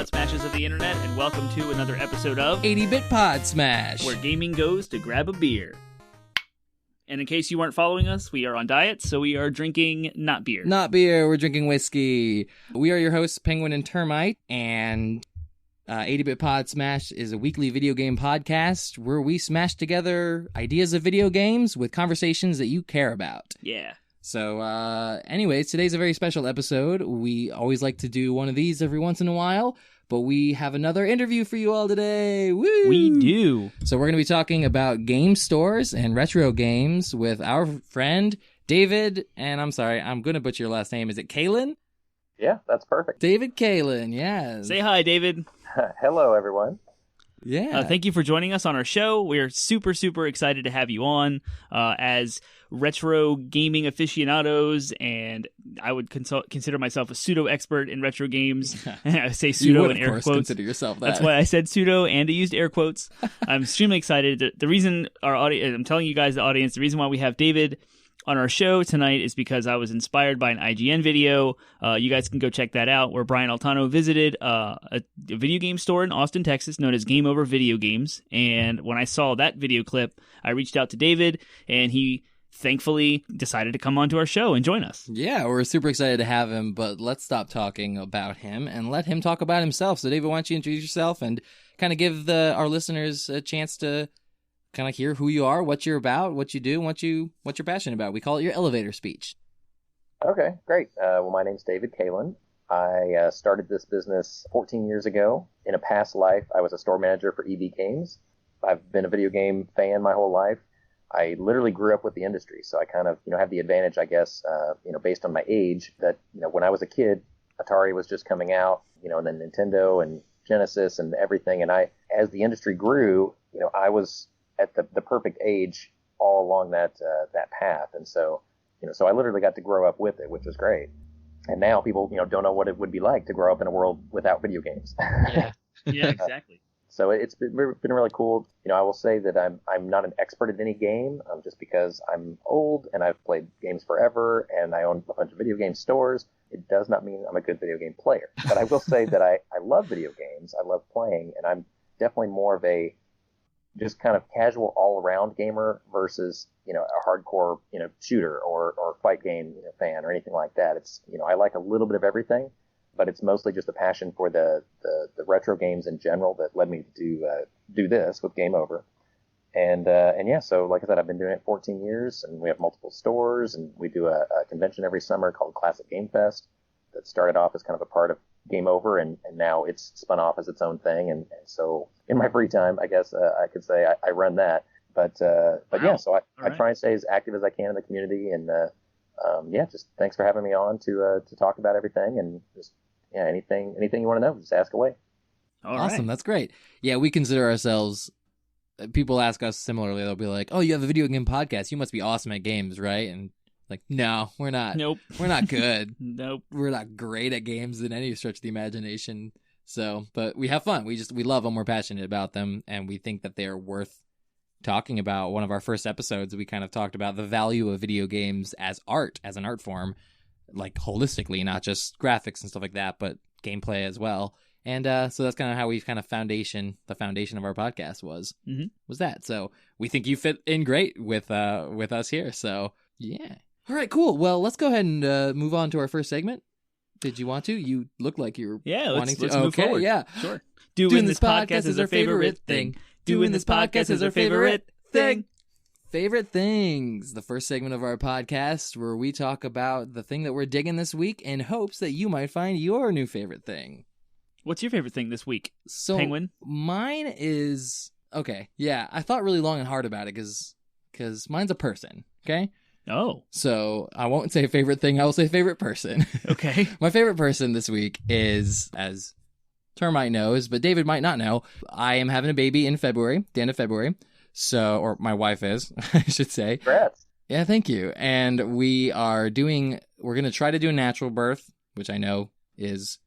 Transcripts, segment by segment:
Podsmashers of the internet, and welcome to another episode of 80-bit Podsmash, where gaming goes to grab a beer. And in case you weren't following us, we are on diet, so we are drinking not beer. Not beer, we're drinking whiskey. We are your hosts, Penguin and Termite, and 80-bit Podsmash is a weekly video game podcast where we smash together ideas of video games with conversations that you care about. Yeah. So, anyways, today's a very special episode. We always like to do one of these every once in a while, but we have another interview for you all today. Woo! We do. So we're going to be talking about game stores and retro games with our friend David, and I'm sorry, I'm going to butcher your last name. Is it Kaelin? Yeah, that's perfect. David Kaelin, yes. Say hi, David. Hello, everyone. Yeah. Thank you for joining us on our show. We're super, super excited to have you on as retro gaming aficionados, and I would consider myself a pseudo-expert in retro games. I say pseudo in air quotes. Consider yourself that. That's why I said pseudo and I used air quotes. I'm extremely excited. The reason our audience, I'm telling you guys, the audience, the reason why we have David on our show tonight is because I was inspired by an IGN video. You guys can go check that out, where Brian Altano visited a video game store in Austin, Texas, known as Over Videogames. And when I saw that video clip, I reached out to David, and he thankfully decided to come onto our show and join us. Yeah, we're super excited to have him, but let's stop talking about him and let him talk about himself. So, David, why don't you introduce yourself and kind of give our listeners a chance to kind of hear who you are, what you're about, what you do, what you're passionate about. We call it your elevator speech. Okay, great. Well, my name's David Kaelin. I started this business 14 years ago. In a past life, I was a store manager for EB Games. I've been a video game fan my whole life. I literally grew up with the industry, so I kind of, have the advantage, I guess, based on my age, that, when I was a kid, Atari was just coming out, and then Nintendo and Genesis and everything. And as the industry grew, I was at the perfect age all along that path. And so, so I literally got to grow up with it, which was great. And now people, don't know what it would be like to grow up in a world without video games. Yeah, exactly. So it's been really cool. I will say that I'm not an expert at any game, just because I'm old and I've played games forever and I own a bunch of video game stores. It does not mean I'm a good video game player. But I will say that I love video games. I love playing, and I'm definitely more of a just kind of casual all-around gamer versus, a hardcore, shooter or fight game fan or anything like that. It's, I like a little bit of everything, but it's mostly just a passion for the retro games in general that led me to do this with Game Over. And yeah, so like I said, I've been doing it 14 years, and we have multiple stores, and we do a convention every summer called Classic Game Fest that started off as kind of a part of Game Over, and now it's spun off as its own thing. And so in my free time, I guess I could say I run that. But yeah, so I try and stay as active as I can in the community. And yeah, just thanks for having me on to talk about everything, and just anything you want to know, just ask away. Awesome, that's great. Yeah, we consider ourselves. People ask us similarly. They'll be like, "Oh, you have a video game podcast. You must be awesome at games, right?" And like, no, we're not. Nope. We're not good. Nope. We're not great at games in any stretch of the imagination. So, but we have fun. We love them. We're passionate about them. And we think that they're worth talking about. One of our first episodes, we kind of talked about the value of video games as art, as an art form, like holistically, not just graphics and stuff like that, but gameplay as well. And so that's kind of how we kind of the foundation of our podcast was that. So we think you fit in great with us here. So yeah. All right, cool. Well, let's go ahead and move on to our first segment. Did you want to? You look like you're wanting to. Let's move forward. Yeah, sure. Doing this podcast is our favorite thing. Doing this podcast is our favorite thing. Favorite things. The first segment of our podcast where we talk about the thing that we're digging this week in hopes that you might find your new favorite thing. What's your favorite thing this week, Penguin? Mine is okay. Yeah, I thought really long and hard about it because mine's a person. Okay. Oh. So I won't say favorite thing. I will say favorite person. Okay. My favorite person this week is, as Termite knows, but David might not know, I am having a baby in February, the end of February. So, or my wife is, I should say. Congrats. Yeah, thank you. And we're going to try to do a natural birth, which I know is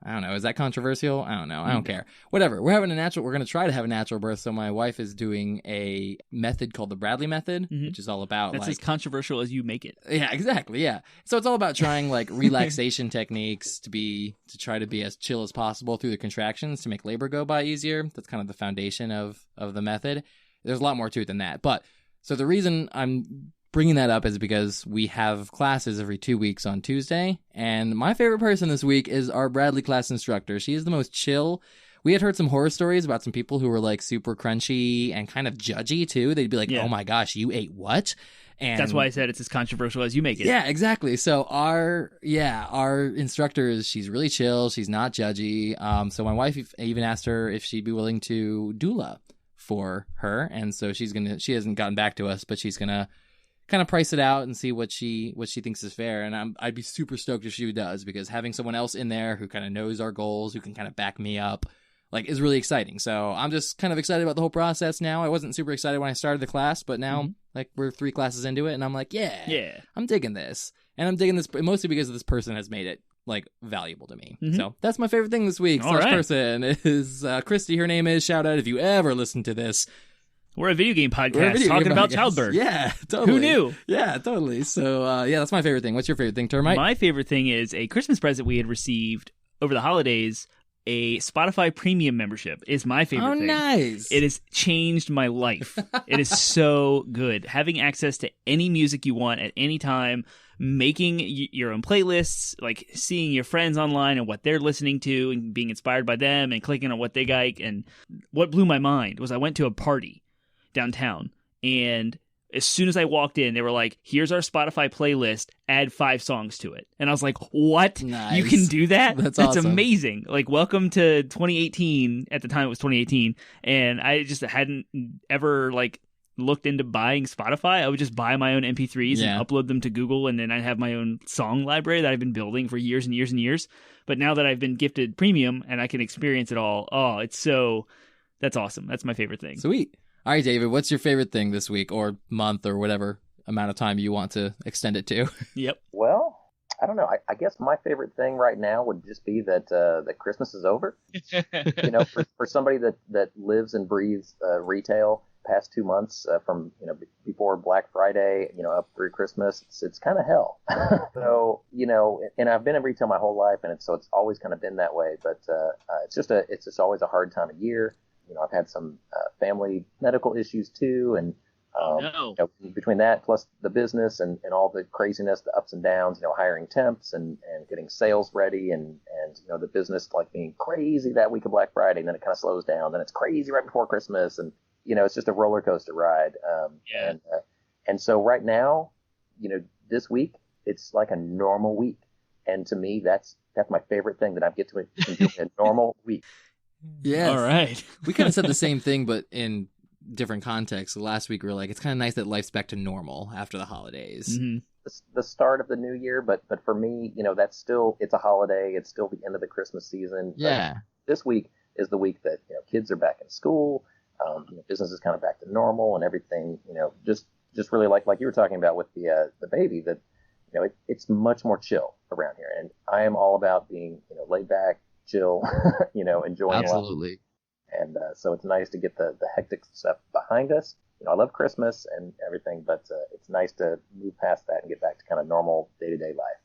I don't know. Is that controversial? I don't know. I don't care. Whatever. We're going to try to have a natural birth. So my wife is doing a method called the Bradley method, which is all about That's as controversial as you make it. Yeah, exactly. Yeah. So it's all about trying like relaxation techniques to try to be as chill as possible through the contractions to make labor go by easier. That's kind of the foundation of the method. There's a lot more to it than that. But so the reason I'm bringing that up is because we have classes every 2 weeks on Tuesday, and my favorite person this week is our Bradley class instructor. She is the most chill. We had heard some horror stories about some people who were like super crunchy and kind of judgy too. They'd be like, "Oh my gosh, you ate what?" And that's why I said it's as controversial as you make it. Yeah, exactly. So our instructor she's really chill. She's not judgy. So my wife even asked her if she'd be willing to doula for her, and so she hasn't gotten back to us, but she's gonna kind of price it out and see what she thinks is fair. And I'd be super stoked if she does, because having someone else in there who kind of knows our goals, who can kind of back me up, like, is really exciting. So I'm just kind of excited about the whole process now. I wasn't super excited when I started the class, but now like we're 3 classes into it and I'm like, yeah, I'm digging this. And I'm digging this mostly because this person has made it like valuable to me. So that's my favorite thing this week. Person is Christy. Her name is. Shout out if you ever listen to this. We're a video game podcast talking about childbirth. Yeah, totally. Who knew? Yeah, totally. So, that's my favorite thing. What's your favorite thing, Termite? My favorite thing is a Christmas present we had received over the holidays. A Spotify premium membership is my favorite thing. Oh, nice. It has changed my life. It is so good. Having access to any music you want at any time, making your own playlists, like seeing your friends online and what they're listening to and being inspired by them and clicking on what they like. And what blew my mind was I went to a party downtown, and as soon as I walked in, they were like, "Here's our Spotify playlist, add 5 songs to it." And I was like, "What? Nice. You can do that? That's awesome. Amazing." Like, welcome to 2018. At the time it was 2018, and I just hadn't ever like looked into buying Spotify. I would just buy my own MP3s and upload them to Google, and then I'd have my own song library that I've been building for years and years and years. But now that I've been gifted premium and I can experience it all, that's awesome. That's my favorite thing. Sweet. All right, David, what's your favorite thing this week or month or whatever amount of time you want to extend it to? Yep. Well, I don't know. I guess my favorite thing right now would just be that Christmas is over. You know, for somebody that lives and breathes retail, past 2 months from before Black Friday, up through Christmas, it's kind of hell. So and I've been in retail my whole life, and it's always kind of been that way. But it's just always a hard time of year. I've had some family medical issues too, and between that plus the business and all the craziness, the ups and downs, hiring temps and getting sales ready, and the business like being crazy that week of Black Friday, and then it kind of slows down, then it's crazy right before Christmas, and it's just a roller coaster ride. And so right now, this week it's like a normal week, and to me that's my favorite thing, that I get to enjoy a normal week. Yes. All right. We kind of said the same thing, but in different contexts. Last week we were like, it's kind of nice that life's back to normal after the holidays. Mm-hmm. The start of the new year, but for me, that's still, it's a holiday. It's still the end of the Christmas season. Yeah. This week is the week that kids are back in school. Business is kind of back to normal, and everything. Just really like you were talking about with the baby. That it's much more chill around here, and I am all about being laid back, chill, enjoying Absolutely. life. And so it's nice to get the hectic stuff behind us. I love Christmas and everything, but it's nice to move past that and get back to kind of normal day-to-day life.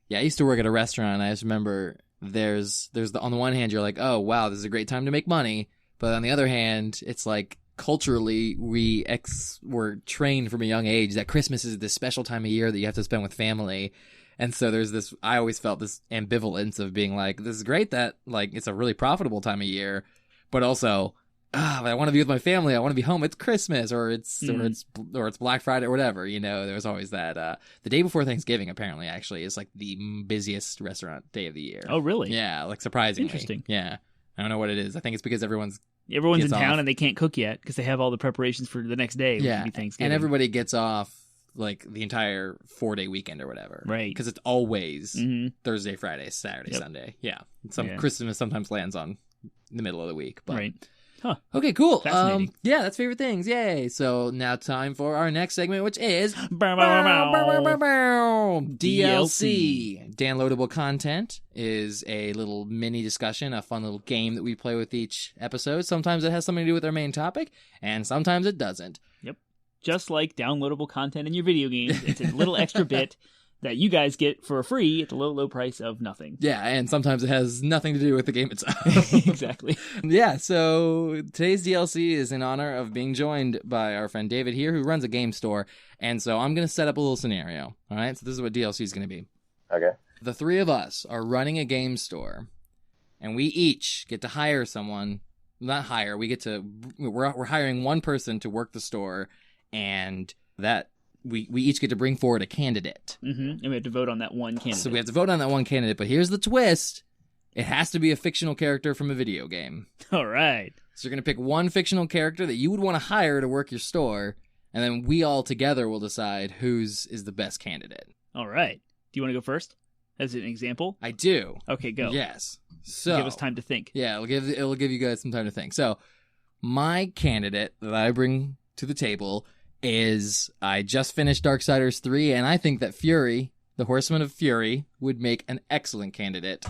Yeah, I used to work at a restaurant, and I just remember there's on the one hand, you're like, oh, wow, this is a great time to make money. But on the other hand, it's like culturally we're trained from a young age that Christmas is this special time of year that you have to spend with family. And so there's this, I always felt this ambivalence of being like, this is great that like it's a really profitable time of year, but also, I want to be with my family. I want to be home. It's Christmas or it's Black Friday or whatever. There's always that. The day before Thanksgiving apparently actually is like the busiest restaurant day of the year. Oh, really? Yeah, like surprisingly. Interesting. Yeah, I don't know what it is. I think it's because everyone's in town off. And they can't cook yet because they have all the preparations for the next day. Yeah, which would be Thanksgiving. And everybody gets off like the entire 4-day weekend or whatever. Right. Because it's always Thursday, Friday, Saturday, Sunday. Yeah. Christmas sometimes lands on the middle of the week. But right. Huh. Okay, cool. Fascinating. Yeah, that's favorite things. Yay. So now time for our next segment, which is DLC. Downloadable content is a little mini discussion, a fun little game that we play with each episode. Sometimes it has something to do with our main topic, and sometimes it doesn't. Yep. Just like downloadable content in your video games, it's a little extra bit that you guys get for free at the low, low price of nothing. Yeah, and sometimes it has nothing to do with the game itself. Exactly. Yeah, so today's DLC is in honor of being joined by our friend David here, who runs a game store. And so I'm going to set up a little scenario. All right, so this is what DLC is going to be. Okay. The three of us are running a game store, and we each get to hire someone. Not hire, we're hiring one person to work the store, and that we each get to bring forward a candidate. And we have to vote on that one candidate. So we have to vote on that one candidate, but here's the twist. It has to be a fictional character from a video game. All right. So you're going to pick one fictional character that you would want to hire to work your store, and then we all together will decide whose is the best candidate. All right. Do you want to go first as an example? I do. Okay, go. Yes. So give us time to think. Yeah, it'll give you guys some time to think. So my candidate that I bring to the table is I just finished Darksiders 3, and I think that Fury, the Horseman of Fury, would make an excellent candidate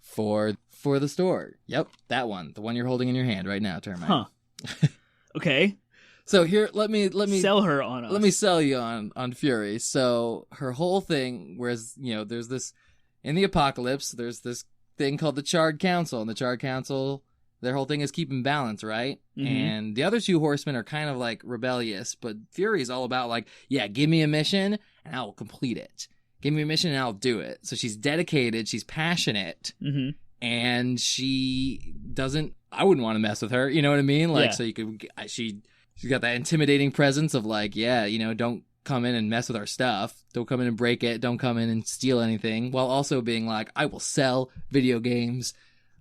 for the store. Yep, that one. The one you're holding in your hand right now, Termite. Huh. Okay. So here, let me sell her on us. Let me sell you on Fury. So her whole thing, whereas, there's this, in the apocalypse, there's this thing called the Charred Council, and the Charred Council, their whole thing is keeping balance, right? Mm-hmm. And the other two horsemen are kind of like rebellious, but Fury is all about like, yeah, give me a mission and I will complete it. Give me a mission and I'll do it. So she's dedicated, she's passionate, and she doesn't, I wouldn't want to mess with her, you know what I mean? Like, so she's got that intimidating presence of like, yeah, don't come in and mess with our stuff. Don't come in and break it. Don't come in and steal anything. While also being like, I will sell video games.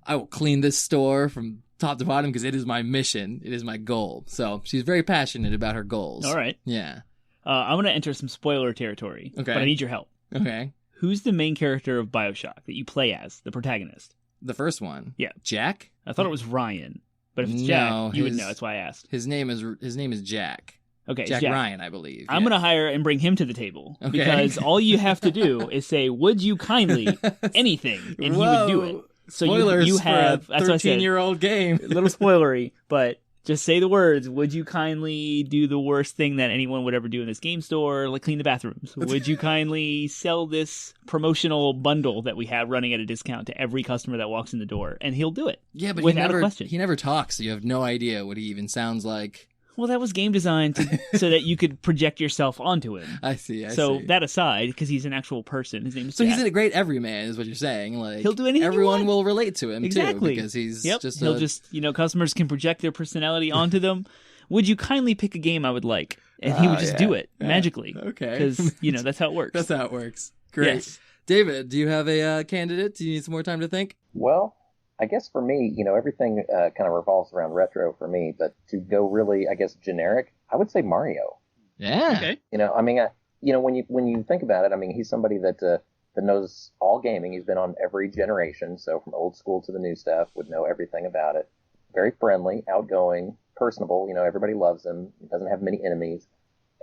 I will clean this store from top to bottom because it is my mission. It is my goal. So she's very passionate about her goals. All right. Yeah. I'm going to enter some spoiler territory. Okay. But I need your help. Okay. Who's the main character of BioShock that you play as, the protagonist? The first one. Yeah. Jack? I thought it was Ryan. But if it's Jack, you would know. That's why I asked. His name is Jack. Okay, Jack Ryan, I believe. I'm going to hire and bring him to the table. Okay. Because all you have to do is say, would you kindly anything, and he would do it. So spoilers you have for a 13-year-old game. A little spoilery, but just say the words. Would you kindly do the worst thing that anyone would ever do in this game store, like clean the bathrooms? Would you kindly sell this promotional bundle that we have running at a discount to every customer that walks in the door? And he'll do it. Yeah, but without a question. He never talks, so you have no idea what he even sounds like. Well, that was game designed so that you could project yourself onto him. I see. So that aside, because he's an actual person, his name is So Jack. he's a great everyman, is what you're saying. Like, he'll do anything. Everyone will relate to him exactly. too, because he's just. He'll just customers can project their personality onto them. Would you kindly pick a game I would like? And he would just do it magically. Okay, because that's how it works. That's how it works. Great, yes. David, do you have a candidate? Do you need some more time to think? Well, I guess for me, everything kind of revolves around retro for me, but to go really, I guess, generic, I would say Mario. Yeah. Okay. When you think about it, I mean, he's somebody that knows all gaming. He's been on every generation, so from old school to the new stuff, would know everything about it. Very friendly, outgoing, personable. Everybody loves him. He doesn't have many enemies,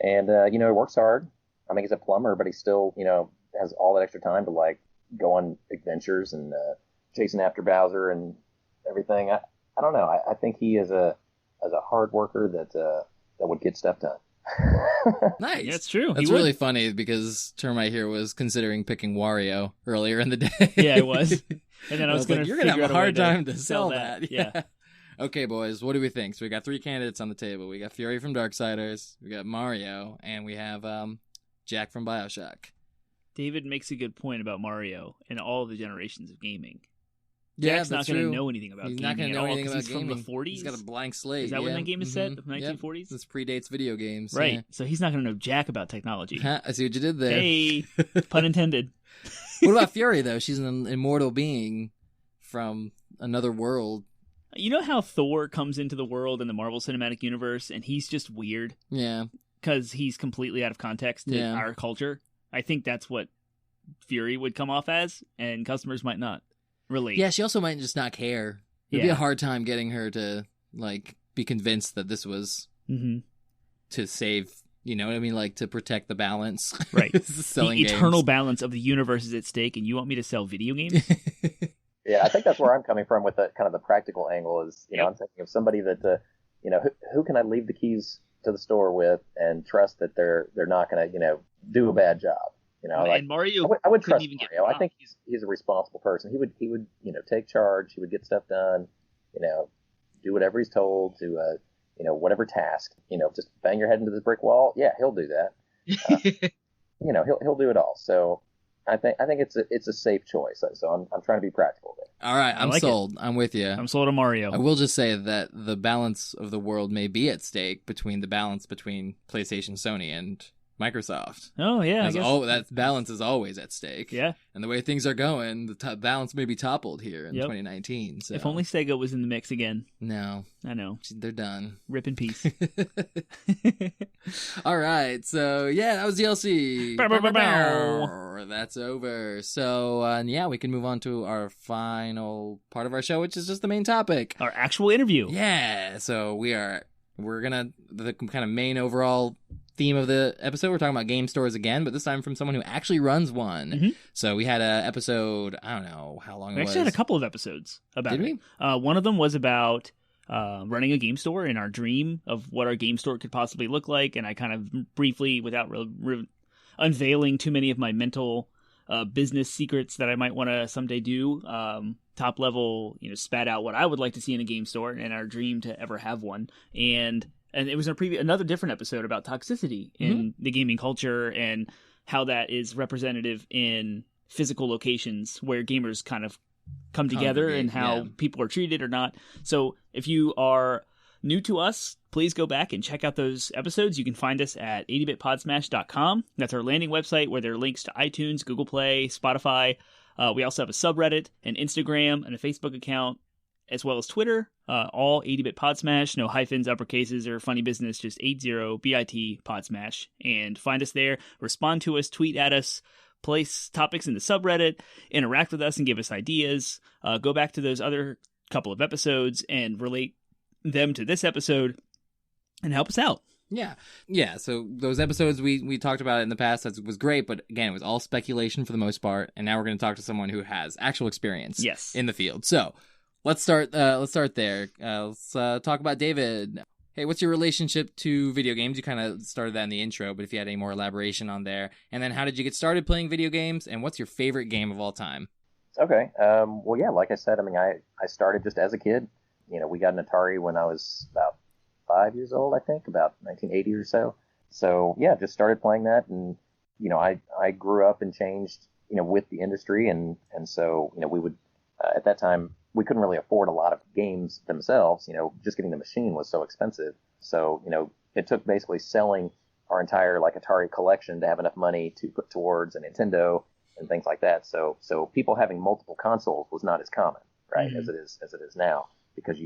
and he works hard. I mean, he's a plumber, but he still, has all that extra time to like go on adventures and chasing after Bowser and everything. I don't know. I think he is a hard worker that would get stuff done. Nice. Yeah, it's true. That's really funny because Termite here was considering picking Wario earlier in the day. Yeah, it was. And then I was going to you're going to have a hard time to sell that. Yeah. Okay, boys, what do we think? So we got 3 candidates on the table. We got Fury from Darksiders, we got Mario, and we have Jack from BioShock. David makes a good point about Mario and all the generations of gaming. Yeah, Jack's not going to know anything about gaming. He's not going to know anything about gaming. He's from the 40s. He's got a blank slate. Is that when that game is set? The 1940s? Yep. This predates video games. Right. Yeah. So he's not going to know jack about technology. I see what you did there. Hey, pun intended. What about Fury, though? She's an immortal being from another world. You know how Thor comes into the world in the Marvel Cinematic Universe and he's just weird? Yeah. Because he's completely out of context to our culture? I think that's what Fury would come off as, and customers might not relate. Yeah, she also might just not care. It'd be a hard time getting her to like be convinced that this was to save, you know what I mean, like to protect the balance. Right. Selling the eternal games. balance of the universe is at stake, and you want me to sell video games? Yeah, I think that's where I'm coming from with the kind of the practical angle is, you know, I'm thinking of somebody that, you know, who can I leave the keys to the store with and trust that they're not going to, you know, do a bad job. You know, And Mario I would trust even Mario. I think he's a responsible person. He would, you know, take charge. He would get stuff done, you know, do whatever he's told to, you know, whatever task, you know, just bang your head into the brick wall. Yeah, he'll do that. You know, he'll do it all. So I think it's a safe choice. So I'm trying to be practical there. All right, I'm like sold. I'm with you. I'm sold on Mario. I will just say that the balance of the world may be at stake between PlayStation, Sony, and Microsoft. Oh, yeah. I guess. That balance is always at stake. Yeah. And the way things are going, the balance may be toppled here in 2019. So. If only Sega was in the mix again. No. I know. They're done. Rip in peace. All right. So, yeah, that was DLC. Bow, bow, bow, bow. That's over. So, yeah, we can move on to our final part of our show, which is just the main topic. Our actual interview. Yeah. So, the kind of main overall theme of the episode, we're talking about game stores again, but this time from someone who actually runs one. Mm-hmm. So we had an episode, I don't know how long it was. We actually had a couple of episodes about Did it. we? One of them was about running a game store and our dream of what our game store could possibly look like, and I kind of briefly, without unveiling too many of my mental business secrets that I might want to someday do, top level, you know, spat out what I would like to see in a game store and our dream to ever have one. And it was another different episode about toxicity in the gaming culture and how that is representative in physical locations where gamers kind of come together and how people are treated or not. So if you are new to us, please go back and check out those episodes. You can find us at 80bitpodsmash.com. That's our landing website where there are links to iTunes, Google Play, Spotify. We also have a subreddit, an Instagram, and a Facebook account, as well as Twitter, all 80-bit Podsmash, no hyphens, uppercases, or funny business, just 80-bit Podsmash. And find us there, respond to us, tweet at us, place topics in the subreddit, interact with us and give us ideas. Go back to those other couple of episodes and relate them to this episode and help us out. Yeah. So those episodes we talked about in the past, that was great, but again, it was all speculation for the most part. And now we're going to talk to someone who has actual experience in the field. So let's start there. Let's talk about David. Hey, what's your relationship to video games? You kind of started that in the intro, but if you had any more elaboration on there. And then how did you get started playing video games? And what's your favorite game of all time? Okay. Well, yeah, like I said, I mean, I started just as a kid. You know, we got an Atari when I was about 5 years old, I think, about 1980 or so. So, yeah, just started playing that. And, you know, I grew up and changed, you know, with the industry. And so, you know, we would, at that time, we couldn't really afford a lot of games themselves. You know, just getting the machine was so expensive. So, you know, it took basically selling our entire like Atari collection to have enough money to put towards a Nintendo and things like that. So people having multiple consoles was not as common, right, as it is now, because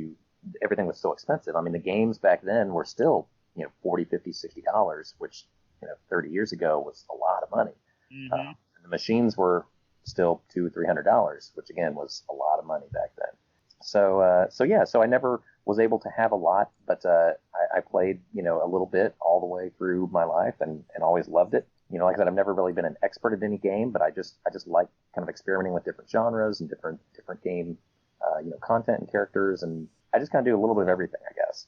everything was so expensive. I mean, the games back then were still, you know, $40, $50, $60, which, you know, 30 years ago was a lot of money. And the machines were still $200-$300, which again was a lot of money back then. So I never was able to have a lot, but I played, you know, a little bit all the way through my life and always loved it. You know, like I said, I've never really been an expert at any game, but I just like kind of experimenting with different genres and different game, you know, content and characters, and I just kind of do a little bit of everything, I guess.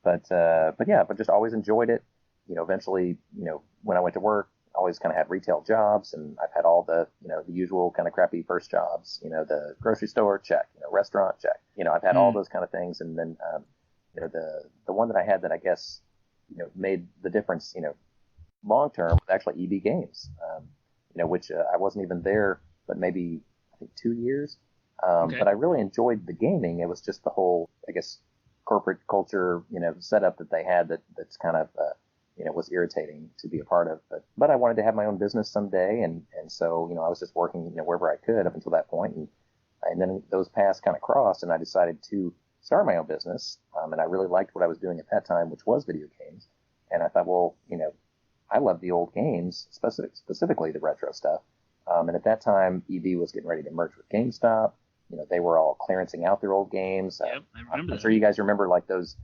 But just always enjoyed it. You know, eventually, you know, when I went to work, always kind of had retail jobs, and I've had all the, you know, the usual kind of crappy first jobs, you know, the grocery store, check, you know, restaurant, check, you know, I've had all those kind of things. And then, you know, the one that I had that I guess, you know, made the difference, you know, long term was actually EB Games, you know, which I wasn't even there, but maybe I think 2 years. But I really enjoyed the gaming. It was just the whole, I guess, corporate culture, you know, setup that they had that's kind of, you know, was irritating to be a part of. But I wanted to have my own business someday. And so, you know, I was just working, you know, wherever I could up until that point. And then those paths kind of crossed, and I decided to start my own business. And I really liked what I was doing at that time, which was video games. And I thought, well, you know, I love the old games, specifically the retro stuff. And at that time, EB was getting ready to merge with GameStop. they were all clearancing out their old games. Yep, I remember I'm that. sure you guys remember like those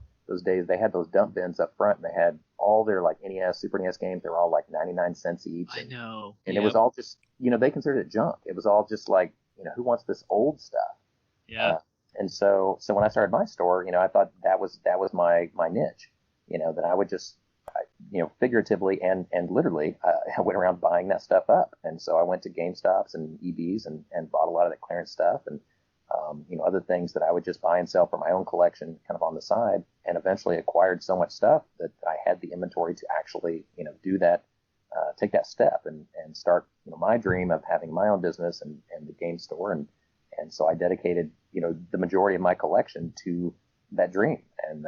days. They had those dump bins up front, and they had all their like NES, Super NES games. They were all like 99 cents each. I know. And it was all just, they considered it junk. It was all just like, who wants this old stuff? Yeah. And so when I started my store, I thought that was my niche, that I would just, figuratively and literally, I went around buying that stuff up. And so I went to GameStops and EBs and bought a lot of that clearance stuff and, other things that I would just buy and sell for my own collection kind of on the side, and eventually acquired so much stuff that I had the inventory to actually, do that, take that step and start, my dream of having my own business and the game store. And so I dedicated, the majority of my collection to that dream. And,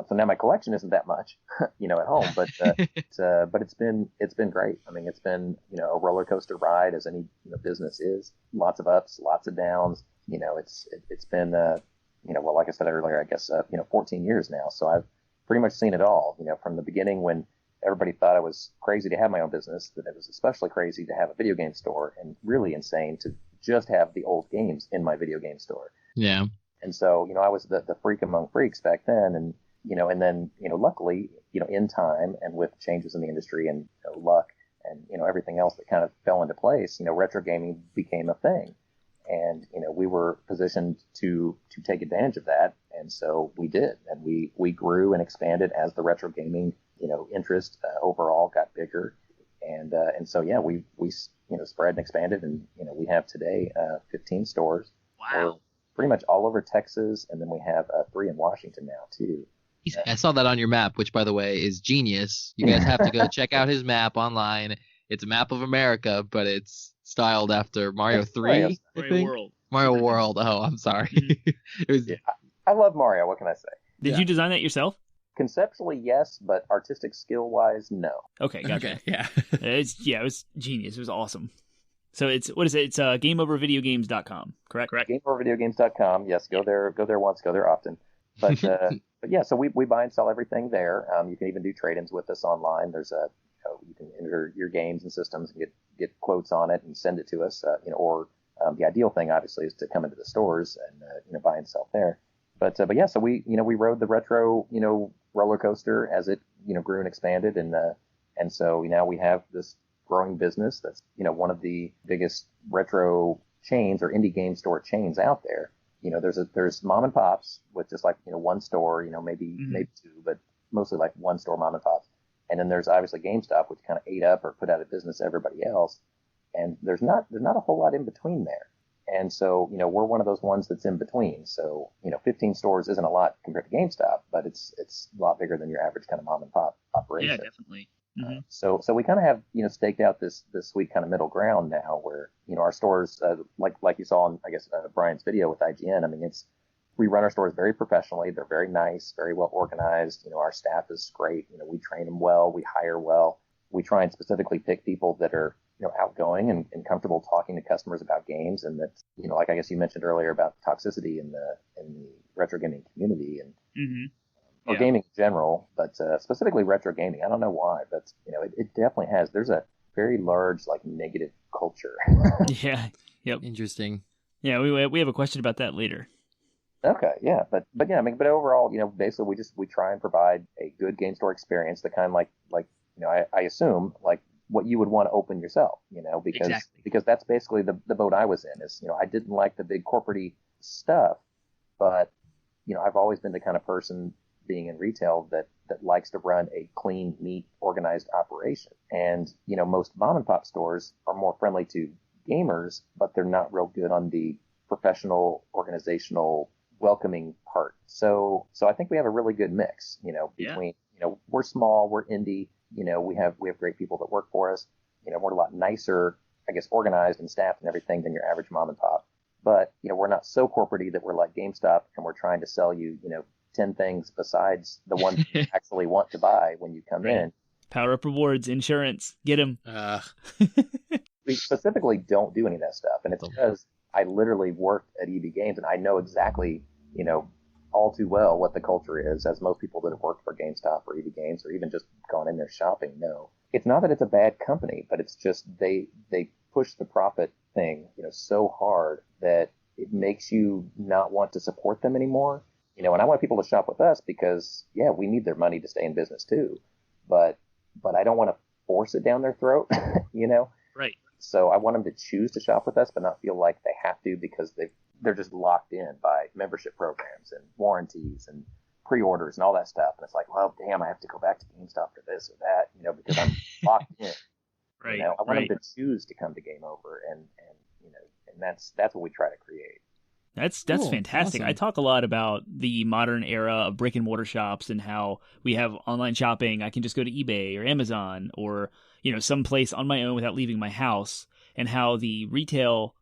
so now my collection isn't that much, at home, but it's been great. I mean, it's been, a roller coaster ride as any business is. Lots of ups, lots of downs. It's been, well, like I said earlier, I guess, 14 years now. So I've pretty much seen it all, from the beginning when everybody thought I was crazy to have my own business, that it was especially crazy to have a video game store, and really insane to just have the old games in my video game store. Yeah. And so, I was the freak among freaks back then. And, and then, luckily, in time and with changes in the industry and luck and, everything else that kind of fell into place, retro gaming became a thing. And, we were positioned to take advantage of that. And so we did. And we grew and expanded as the retro gaming, interest overall got bigger. And so, yeah, we spread and expanded. And, we have today 15 stores. Wow. We're pretty much all over Texas. And then we have 3 in Washington now, too. I saw that on your map, which, by the way, is genius. You guys have to go check out his map online. It's a map of America, but it's styled after Mario 3. Mario World. Mario World. Oh, I'm sorry. It was. Yeah, I love Mario. What can I say? Did you design that yourself? Conceptually, yes, but artistic skill-wise, no. Okay, gotcha. Okay, yeah. It was genius. It was awesome. So what is it? It's GameOverVideogames.com, correct? GameOverVideogames.com. Yes, go there once, go there often. But but yeah, so we buy and sell everything there. You can even do trade-ins with us online. There's you can enter your games and systems and get quotes on it and send it to us. Or the ideal thing obviously is to come into the stores and buy and sell there. But yeah, so we rode the retro roller coaster as it grew and expanded, and so now we have this growing business that's one of the biggest retro chains or indie game store chains out there. There's mom and pops with just like one store, maybe 2, but mostly like one store mom and pops. And then there's obviously GameStop, which kind of ate up or put out of business everybody else. And there's not a whole lot in between there. And so, we're one of those ones that's in between. So, 15 stores isn't a lot compared to GameStop, but it's a lot bigger than your average kind of mom and pop operation. Yeah, definitely. Mm-hmm. So we kind of have, staked out this sweet kind of middle ground now where, our stores, like you saw in, I guess, Brian's video with IGN. I mean, we run our stores very professionally. They're very nice, very well organized. Our staff is great. We train them well. We hire well. We try and specifically pick people that are, outgoing and comfortable talking to customers about games. And that, like I guess you mentioned earlier about toxicity in the retro gaming community and or gaming in general, but specifically retro gaming. I don't know why, but it definitely has. There's a very large negative culture. Yeah. Yep. Interesting. Yeah, we have a question about that later. Okay, yeah, but yeah, I mean, but overall, basically we try and provide a good game store experience, the kind like I assume like what you would want to open yourself, because that's basically the boat I was in. Is I didn't like the big corporate stuff, but I've always been the kind of person being in retail that likes to run a clean, neat, organized operation. And most mom and pop stores are more friendly to gamers, but they're not real good on the professional, organizational, welcoming part. So I think we have a really good mix, between, we're small, we're indie, we have great people that work for us, we're a lot nicer, I guess, organized and staffed and everything than your average mom and pop. But, we're not so corporate-y that we're like GameStop and we're trying to sell you, 10 things besides the one you actually want to buy when you come in. Power Up Rewards, insurance, get them. We specifically don't do any of that stuff. And it's because I literally worked at EB Games and I know exactly, all too well what the culture is, as most people that have worked for GameStop or EB Games or even just gone in there shopping know. It's not that it's a bad company, but it's just they push the profit thing, so hard that it makes you not want to support them anymore. And I want people to shop with us because, yeah, we need their money to stay in business too. But I don't want to force it down their throat, Right. So I want them to choose to shop with us, but not feel like they have to because they're just locked in by membership programs and warranties and pre-orders and all that stuff. And it's like, well, damn, I have to go back to GameStop for this or that, because I'm locked in. Right. I want them to choose to come to Game Over, and that's what we try to create. That's Cool. fantastic. Awesome. I talk a lot about the modern era of brick and mortar shops and how we have online shopping. I can just go to eBay or Amazon or, some place on my own without leaving my house, and how the retail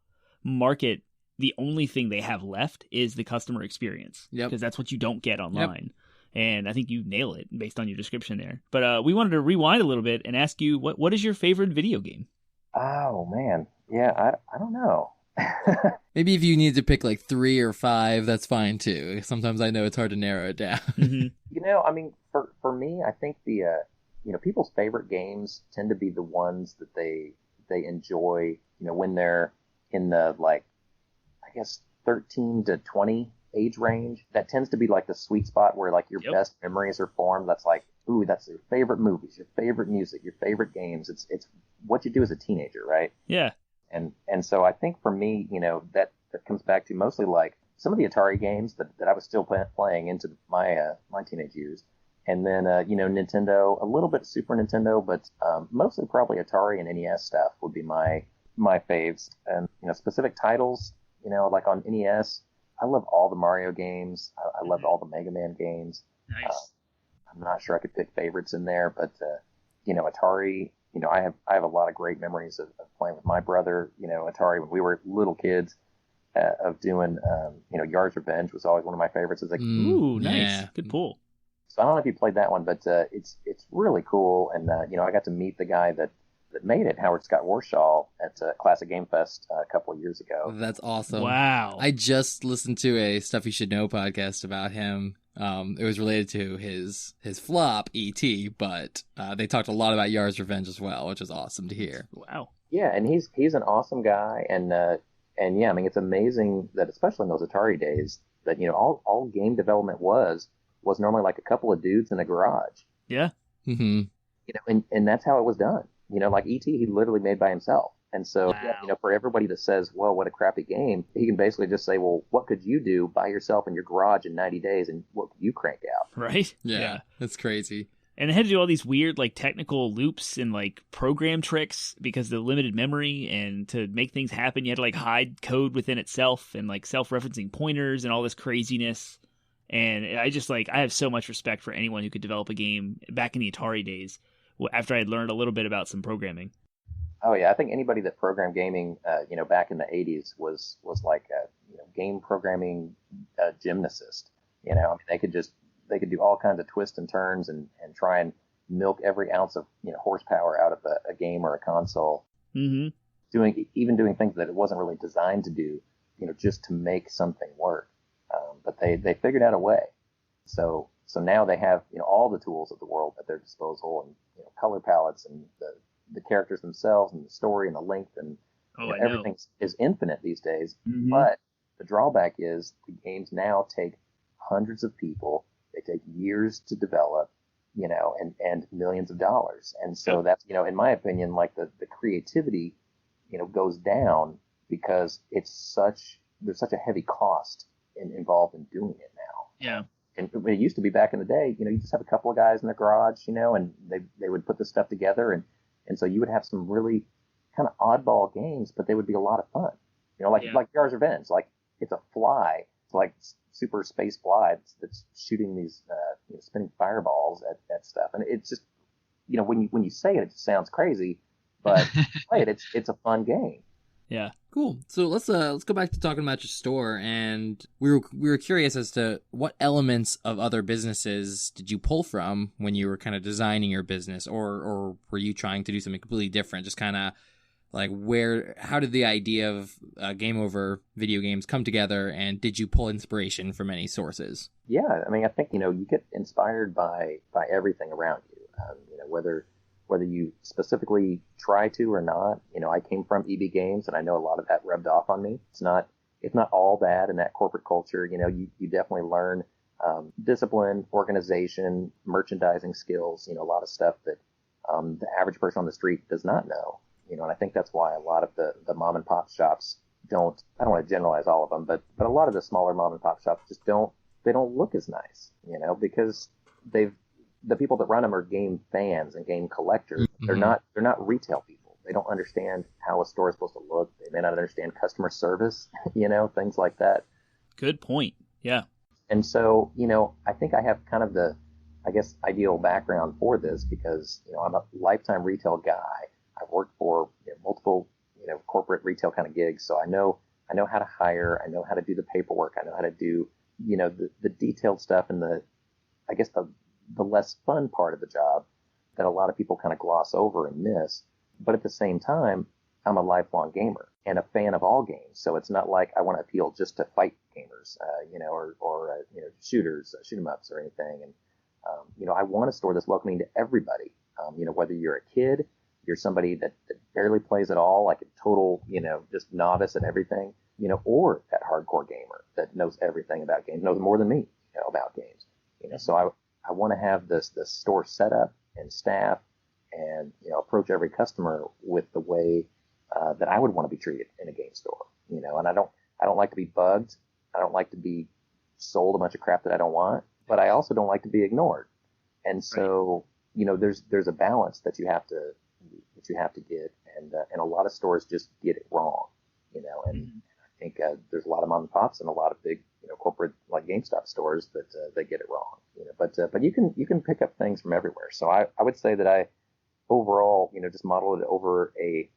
market, the only thing they have left is the customer experience. Yep. Because that's what you don't get online. And I think you nail it based on your description there. But we wanted to rewind a little bit and ask you, what is your favorite video game? Oh, man. Yeah, I don't know. Maybe if you need to pick like 3 or 5, that's fine too. Sometimes I know it's hard to narrow it down. Mm-hmm. For me, I think the people's favorite games tend to be the ones that they enjoy, when they're in the, like, I guess 13 to 20 age range. That tends to be like the sweet spot where, like, your best memories are formed. That's like, ooh, that's your favorite movies, your favorite music, your favorite games. It's what you do as a teenager, right? Yeah. And so I think for me, that comes back to mostly like some of the Atari games that I was still playing into my teenage years. And then, Nintendo, a little bit Super Nintendo, but mostly probably Atari and NES stuff would be my faves. And, specific titles, like on NES, I love all the Mario games. I love all the Mega Man games. Nice. I'm not sure I could pick favorites in there, but, Atari, I have a lot of great memories of playing with my brother, Atari when we were little kids, of doing, Yard's Revenge was always one of my favorites as a kid. Ooh, nice. Yeah. Good pull. So I don't know if you played that one, but it's really cool. And, I got to meet the guy that made it, Howard Scott Warshaw, at Classic Game Fest a couple of years ago. That's awesome. Wow. I just listened to a Stuff You Should Know podcast about him. It was related to his flop, E.T., but they talked a lot about Yard's Revenge as well, which is awesome to hear. Wow. Yeah, and he's an awesome guy. And yeah, I mean, it's amazing that, especially in those Atari days, that, all game development was normally like a couple of dudes in a garage. Yeah. Mm-hmm. And that's how it was done. Like E.T., he literally made by himself. And so, Wow. for everybody that says, well, what a crappy game, he can basically just say, well, what could you do by yourself in your garage in 90 days, and what could you crank out? Right? Yeah, that's crazy. And it had to do all these weird, like, technical loops and, like, program tricks because of the limited memory, and to make things happen, you had to, like, hide code within itself and, like, self-referencing pointers and all this craziness. And I just, like, I have so much respect for anyone who could develop a game back in the Atari days after I had learned a little bit about some programming. Oh yeah, I think anybody that programmed gaming, back in the 80s was like a game programming gymnast. I mean, they could do all kinds of twists and turns and try and milk every ounce of horsepower out of a game or a console. Mm-hmm. Doing things that it wasn't really designed to do, just to make something work. But they figured out a way. So now they have all the tools of the world at their disposal, and color palettes and the characters themselves and the story and the length, and everything is infinite these days. Mm-hmm. But the drawback is the games now take hundreds of people. They take years to develop, and millions of dollars. And so that's, in my opinion, like the creativity, goes down because there's such a heavy cost involved in doing it now. Yeah. And it used to be back in the day, you just have a couple of guys in the garage, and they would put this stuff together, and so you would have some really kind of oddball games, but they would be a lot of fun. Like Yard's Revenge, like it's a fly, it's like super space fly that's shooting these spinning fireballs at stuff, and it's just when you say it just sounds crazy, but play it, it's a fun game. Yeah. Cool. So let's go back to talking about your store, and we were curious as to what elements of other businesses did you pull from when you were kind of designing your business, or were you trying to do something completely different? Just kind of like how did the idea of Game Over Video Games come together, and did you pull inspiration from any sources? Yeah, I mean, I think you get inspired by everything around you. Whether you specifically try to or not, I came from EB Games, and I know a lot of that rubbed off on me. It's not it's not all bad in that corporate culture. You definitely learn discipline, organization, merchandising skills, a lot of stuff that the average person on the street does not know. And I think that's why a lot of the mom and pop shops I don't want to generalize all of them, but a lot of the smaller mom and pop shops just don't look as nice, because the people that run them are game fans and game collectors. Mm-hmm. They're not retail people. They don't understand how a store is supposed to look. They may not understand customer service, things like that. Good point. Yeah. And so, I think I have kind of the, I guess, ideal background for this because, I'm a lifetime retail guy. I've worked for multiple, corporate retail kind of gigs. So I know how to hire. I know how to do the paperwork. I know how to do, the detailed stuff and the less fun part of the job that a lot of people kind of gloss over and miss. But at the same time, I'm a lifelong gamer and a fan of all games. So it's not like I want to appeal just to fight gamers, or shooters, shoot 'em ups or anything. And, I want a store that's welcoming to everybody. Whether you're a kid, you're somebody that barely plays at all, like a total, just novice at everything, or that hardcore gamer that knows everything about games, knows more than me, about games. So I want to have this store set up and staff and, approach every customer with the way that I would want to be treated in a game store, and I don't like to be bugged. I don't like to be sold a bunch of crap that I don't want, but I also don't like to be ignored. And so, there's a balance that you have to get, and a lot of stores just get it wrong, and I think there's a lot of mom and pops and a lot of big, corporate like GameStop stores that they get it wrong, but you can pick up things from everywhere. So I would say that I overall, just modeled it over a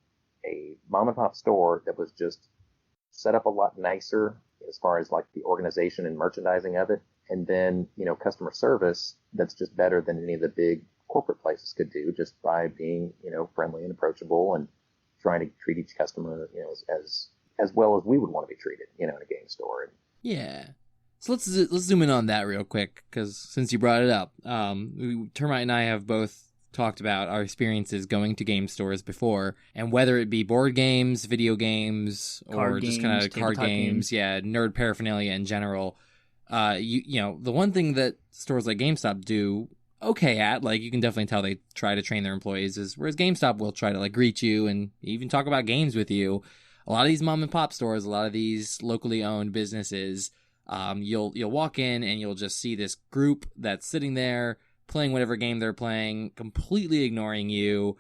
mom and pop store that was just set up a lot nicer as far as like the organization and merchandising of it. And then, customer service that's just better than any of the big corporate places could do just by being, friendly and approachable and trying to treat each customer, as well as we would want to be treated, in a game store. Yeah. So let's zoom in on that real quick, because since you brought it up, Termite and I have both talked about our experiences going to game stores before, and whether it be board games, video games, or just kind of card games, nerd paraphernalia in general. The one thing that stores like GameStop do okay at, like, you can definitely tell they try to train their employees, is whereas GameStop will try to like greet you and even talk about games with you. A lot of these mom and pop stores, a lot of these locally owned businesses, you'll walk in and you'll just see this group that's sitting there playing whatever game they're playing, completely ignoring you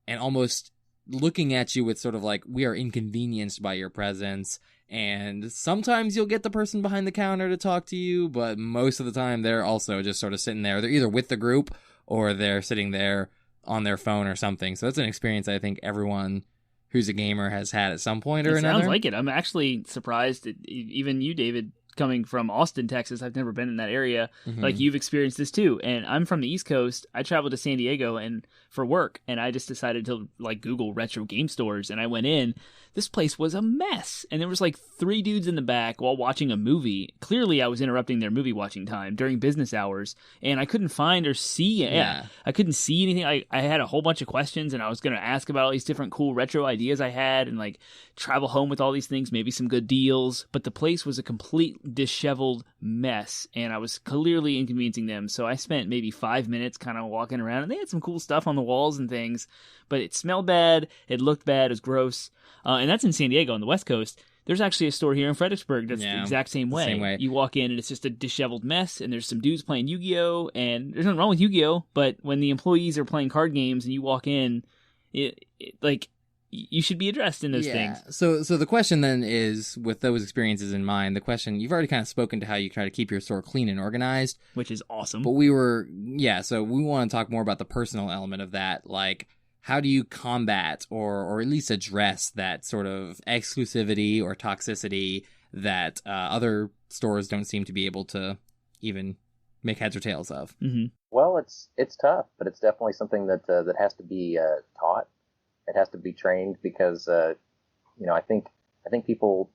and almost looking at you with sort of like, we are inconvenienced by your presence. And sometimes you'll get the person behind the counter to talk to you, but most of the time they're also just sort of sitting there. They're either with the group or they're sitting there on their phone or something. So that's an experience I think everyone who's a gamer has had at some point or another. Sounds like it. I'm actually surprised that even you, David, coming from Austin, Texas, I've never been in that area. Mm-hmm. Like, you've experienced this too. And I'm from the East Coast. I traveled to San Diego and for work, and I just decided to like Google retro game stores, and I went in. This place was a mess, and there was like 3 dudes in the back while watching a movie. Clearly I was interrupting their movie watching time during business hours, and I couldn't find or see I couldn't see anything. I had a whole bunch of questions, and I was going to ask about all these different cool retro ideas I had and like travel home with all these things, maybe some good deals, but the place was a complete disheveled mess, and I was clearly inconveniencing them. So I spent maybe 5 minutes kind of walking around, and they had some cool stuff on the walls and things, but it smelled bad, it looked bad, it was gross. And that's in San Diego on the West Coast. There's actually a store here in Fredericksburg that's the exact same way. You walk in and it's just a disheveled mess, and there's some dudes playing Yu-Gi-Oh! And there's nothing wrong with Yu-Gi-Oh! But when the employees are playing card games and you walk in, you should be addressed in those things. So the question then is, with those experiences in mind, the question, you've already kind of spoken to how you try to keep your store clean and organized. Which is awesome. But so we want to talk more about the personal element of that. Like, how do you combat or at least address that sort of exclusivity or toxicity that other stores don't seem to be able to even make heads or tails of? Mm-hmm. Well, it's tough, but it's definitely something that has to be taught. It has to be trained because, I think people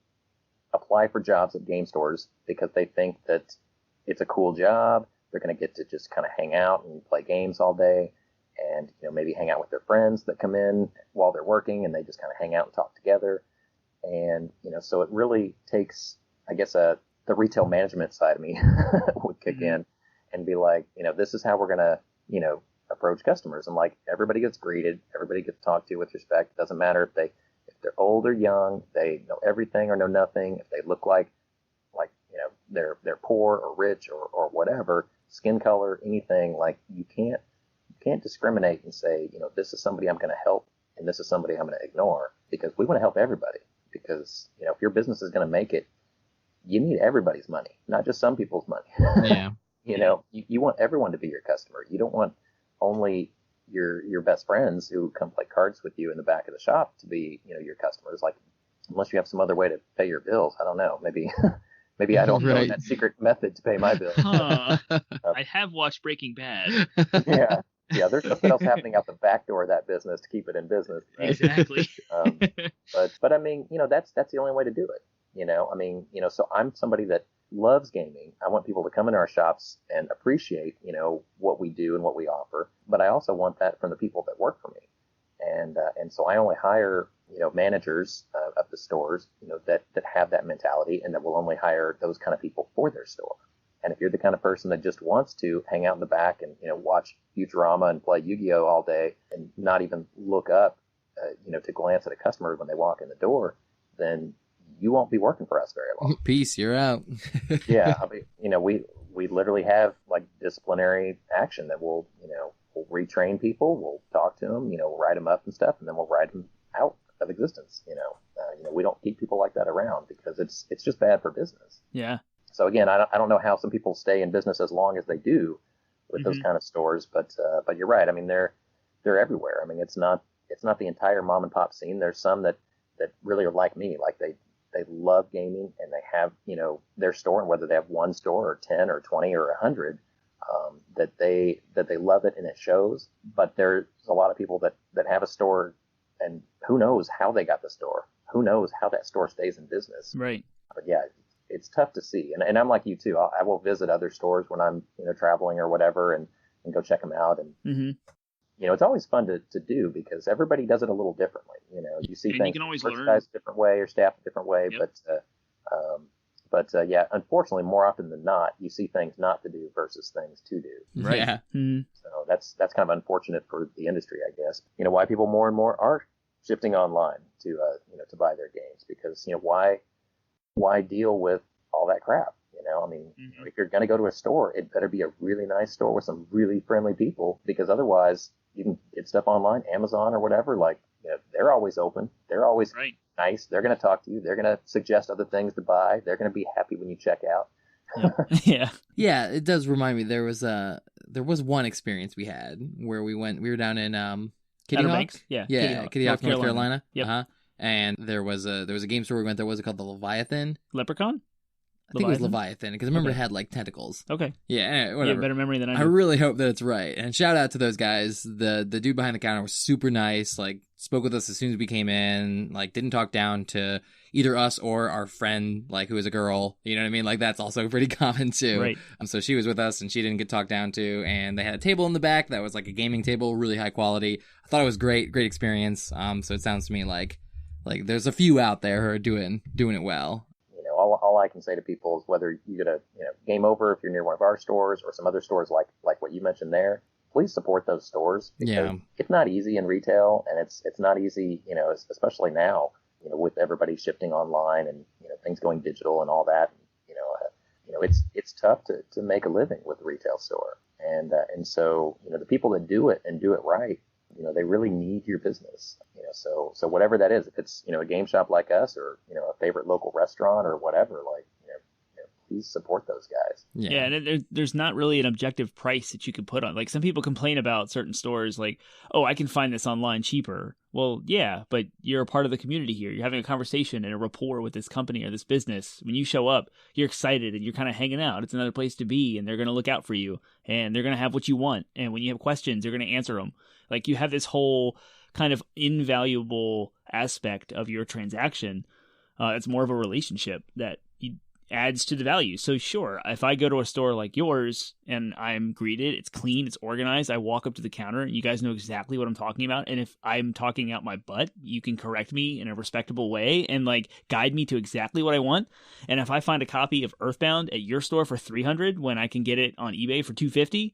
apply for jobs at game stores because they think that it's a cool job. They're going to get to just kind of hang out and play games all day and, maybe hang out with their friends that come in while they're working, and they just kind of hang out and talk together. And, so it really takes, I guess, the retail management side of me would kick in and be like, this is how we're going to, approach customers. And like, everybody gets greeted, everybody gets talked to with respect. It doesn't matter if they're old or young, they know everything or know nothing. If they look like, they're poor or rich or whatever, skin color, anything, like you can't discriminate and say, this is somebody I'm going to help and this is somebody I'm going to ignore, because we want to help everybody. Because, if your business is going to make it, you need everybody's money, not just some people's money. Yeah. You want everyone to be your customer. You don't want only your best friends who come play cards with you in the back of the shop to be, your customers. Like, unless you have some other way to pay your bills, I don't know. Maybe I don't know that secret method to pay my bills. Huh. I have watched Breaking Bad. Yeah, there's something else happening out the back door of that business to keep it in business. Right? Exactly. But I mean, that's the only way to do it. So I'm somebody that loves gaming. I want people to come into our shops and appreciate, what we do and what we offer. But I also want that from the people that work for me. And so I only hire, managers of the stores, that have that mentality, and that will only hire those kind of people for their store. And if you're the kind of person that just wants to hang out in the back and, watch Futurama and play Yu-Gi-Oh all day and not even look up, to glance at a customer when they walk in the door, then you won't be working for us very long. Peace, you're out. Yeah. I mean, we literally have like disciplinary action that we'll retrain people. We'll talk to them, write them up and stuff, and then we'll write them out of existence. We don't keep people like that around because it's just bad for business. Yeah. So again, I don't know how some people stay in business as long as they do with those kind of stores, but you're right. I mean, they're everywhere. I mean, it's not the entire mom and pop scene. There's some that really are like me, like they love gaming and they have, their store, and whether they have one store or 10 or 20 or 100, that they love it and it shows. But there's a lot of people that have a store, and who knows how they got the store? Who knows how that store stays in business? Right. But yeah, it's tough to see. And I'm like you too. I will visit other stores when I'm, traveling or whatever, and go check them out. And, it's always fun to do because everybody does it a little differently. You see and things you can always learn a different way or staffed a different way. Yep. But yeah, unfortunately, more often than not, you see things not to do versus things to do. Right. Yeah. So that's kind of unfortunate for the industry, I guess. Why people more and more are shifting online to buy their games, because why deal with all that crap? I mean, if you're going to go to a store, it better be a really nice store with some really friendly people, because otherwise you can get stuff online, Amazon or whatever. Like, they're always open. They're always nice. They're going to talk to you. They're going to suggest other things to buy. They're going to be happy when you check out. Yeah. Yeah, it does remind me. There was one experience we had where we were down in Kitty Outer Hawk. Banks? Yeah. Kitty Hawk, North Carolina. Yep. Uh-huh. And there was a game store we went there. What was it called? The Leviathan? Leprechaun? I think it was Leviathan, because I remember it had like tentacles. Okay. Yeah, anyway, You whatever. have better memory than I I do. really hope that it's right. And shout out to those guys. The dude behind the counter was super nice, like spoke with us as soon as we came in, like didn't talk down to either us or our friend, like who was a girl. You know what I mean? Like that's also pretty common too. Right. So she was with us and she didn't get talked down to, and they had a table in the back that was like a gaming table, really high quality. I thought it was great experience. So it sounds to me like there's a few out there who are doing it well. All I can say to people is, whether you get a game over if you're near one of our stores or some other stores like what you mentioned there, please support those stores, because it's not easy in retail, and it's not easy, especially now, with everybody shifting online and things going digital and all that. It's tough to make a living with a retail store, and so the people that do it and do it right, they really need your business. So whatever that is, if it's a game shop like us, or a favorite local restaurant or whatever, like please support those guys. Yeah, and there's not really an objective price that you can put on. Like, some people complain about certain stores, like, oh, I can find this online cheaper. Well, yeah, but you're a part of the community here. You're having a conversation and a rapport with this company or this business. When you show up, you're excited and you're kind of hanging out. It's another place to be, and they're going to look out for you, and they're going to have what you want. And when you have questions, they're going to answer them. Like, you have this whole kind of invaluable aspect of your transaction. It's more of a relationship that adds to the value. So sure, if I go to a store like yours and I'm greeted, it's clean, it's organized, I walk up to the counter and you guys know exactly what I'm talking about, and if I'm talking out my butt, you can correct me in a respectable way and like guide me to exactly what I want. And if I find a copy of Earthbound at your store for $300 when I can get it on eBay for $250,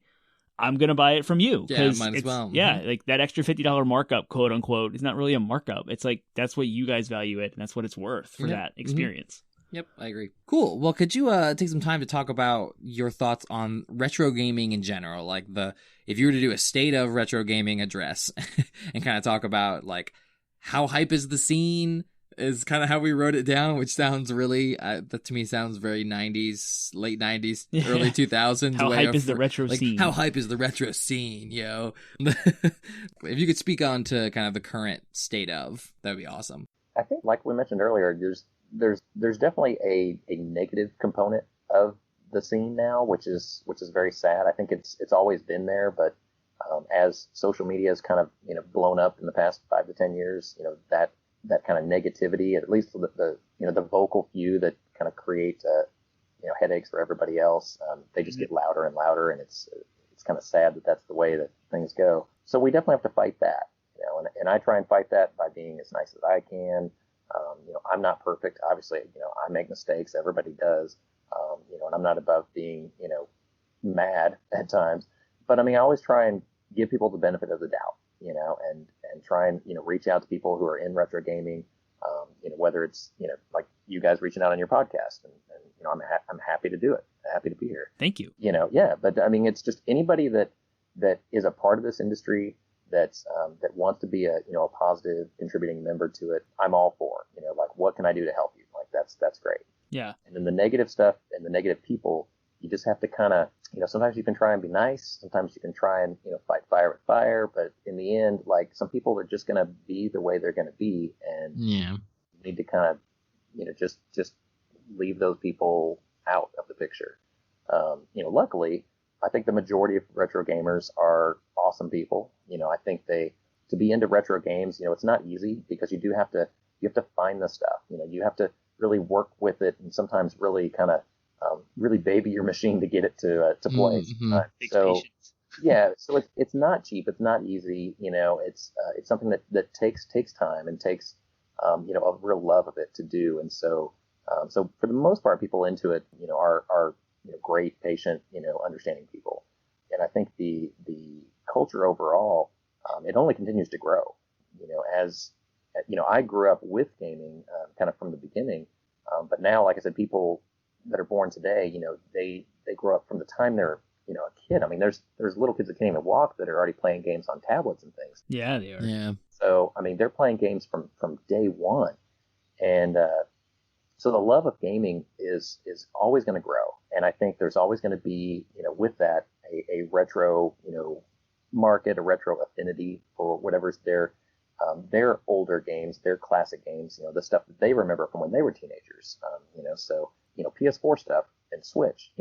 I'm gonna buy it from you. Yeah, might as well. Yeah, like that extra $50 markup, quote unquote, is not really a markup. It's like that's what you guys value it, and that's what it's worth for that experience. Yep, I agree. Cool. Well, could you take some time to talk about your thoughts on retro gaming in general? Like if you were to do a state of retro gaming address and kind of talk about like how hype is the scene is kind of how we wrote it down, which sounds really, that to me sounds very 90s, late 90s, early 2000s. How hype is the retro scene? How hype is the retro scene, yo? If you could speak on to kind of the current state of, that'd be awesome. I think, like we mentioned earlier, there's definitely a negative component of the scene now, which is very sad. I think it's always been there, but as social media has kind of blown up in the past 5 to 10 years, that kind of negativity, at least the vocal few that kind of create headaches for everybody else, they just get louder and louder, and it's kind of sad that that's the way that things go. So we definitely have to fight that, and I try and fight that by being as nice as I can. I'm not perfect. Obviously, I make mistakes. Everybody does. And I'm not above being, mad at times. But I mean, I always try and give people the benefit of the doubt, and try and, reach out to people who are in retro gaming, whether it's, like you guys reaching out on your podcast, and I'm happy to do it. Happy to be here. Thank you. Yeah. But I mean, it's just anybody that is a part of this industry that wants to be a positive contributing member to it, I'm all for. Like, what can I do to help you? Like, that's great. Yeah. And then the negative stuff and the negative people, you just have to kind of, sometimes you can try and be nice, sometimes you can try and fight fire with fire, but in the end, like, some people are just going to be the way they're going to be, and you need to kind of just leave those people out of the picture. Luckily, I think the majority of retro gamers are awesome people. I think to be into retro games, it's not easy, because you have to find the stuff. You have to really work with it, and sometimes really kind of really baby your machine to get it to play. So yeah, so it's not cheap. It's not easy. It's something that takes time and takes a real love of it to do. And so for the most part, people into it are great, patient, understanding people. And I think the culture overall, it only continues to grow. As I grew up with gaming kind of from the beginning, but now, like I said, people that are born today, they grow up from the time they're a kid. I mean, there's little kids that can't even walk that are already playing games on tablets and things. Yeah, they are. Yeah. So I mean, they're playing games from day one, and so the love of gaming is always going to grow. And I think there's always going to be with that a retro market, a retro affinity for whatever's their older games, their classic games, the stuff that they remember from when they were teenagers. So PS4 stuff and Switch,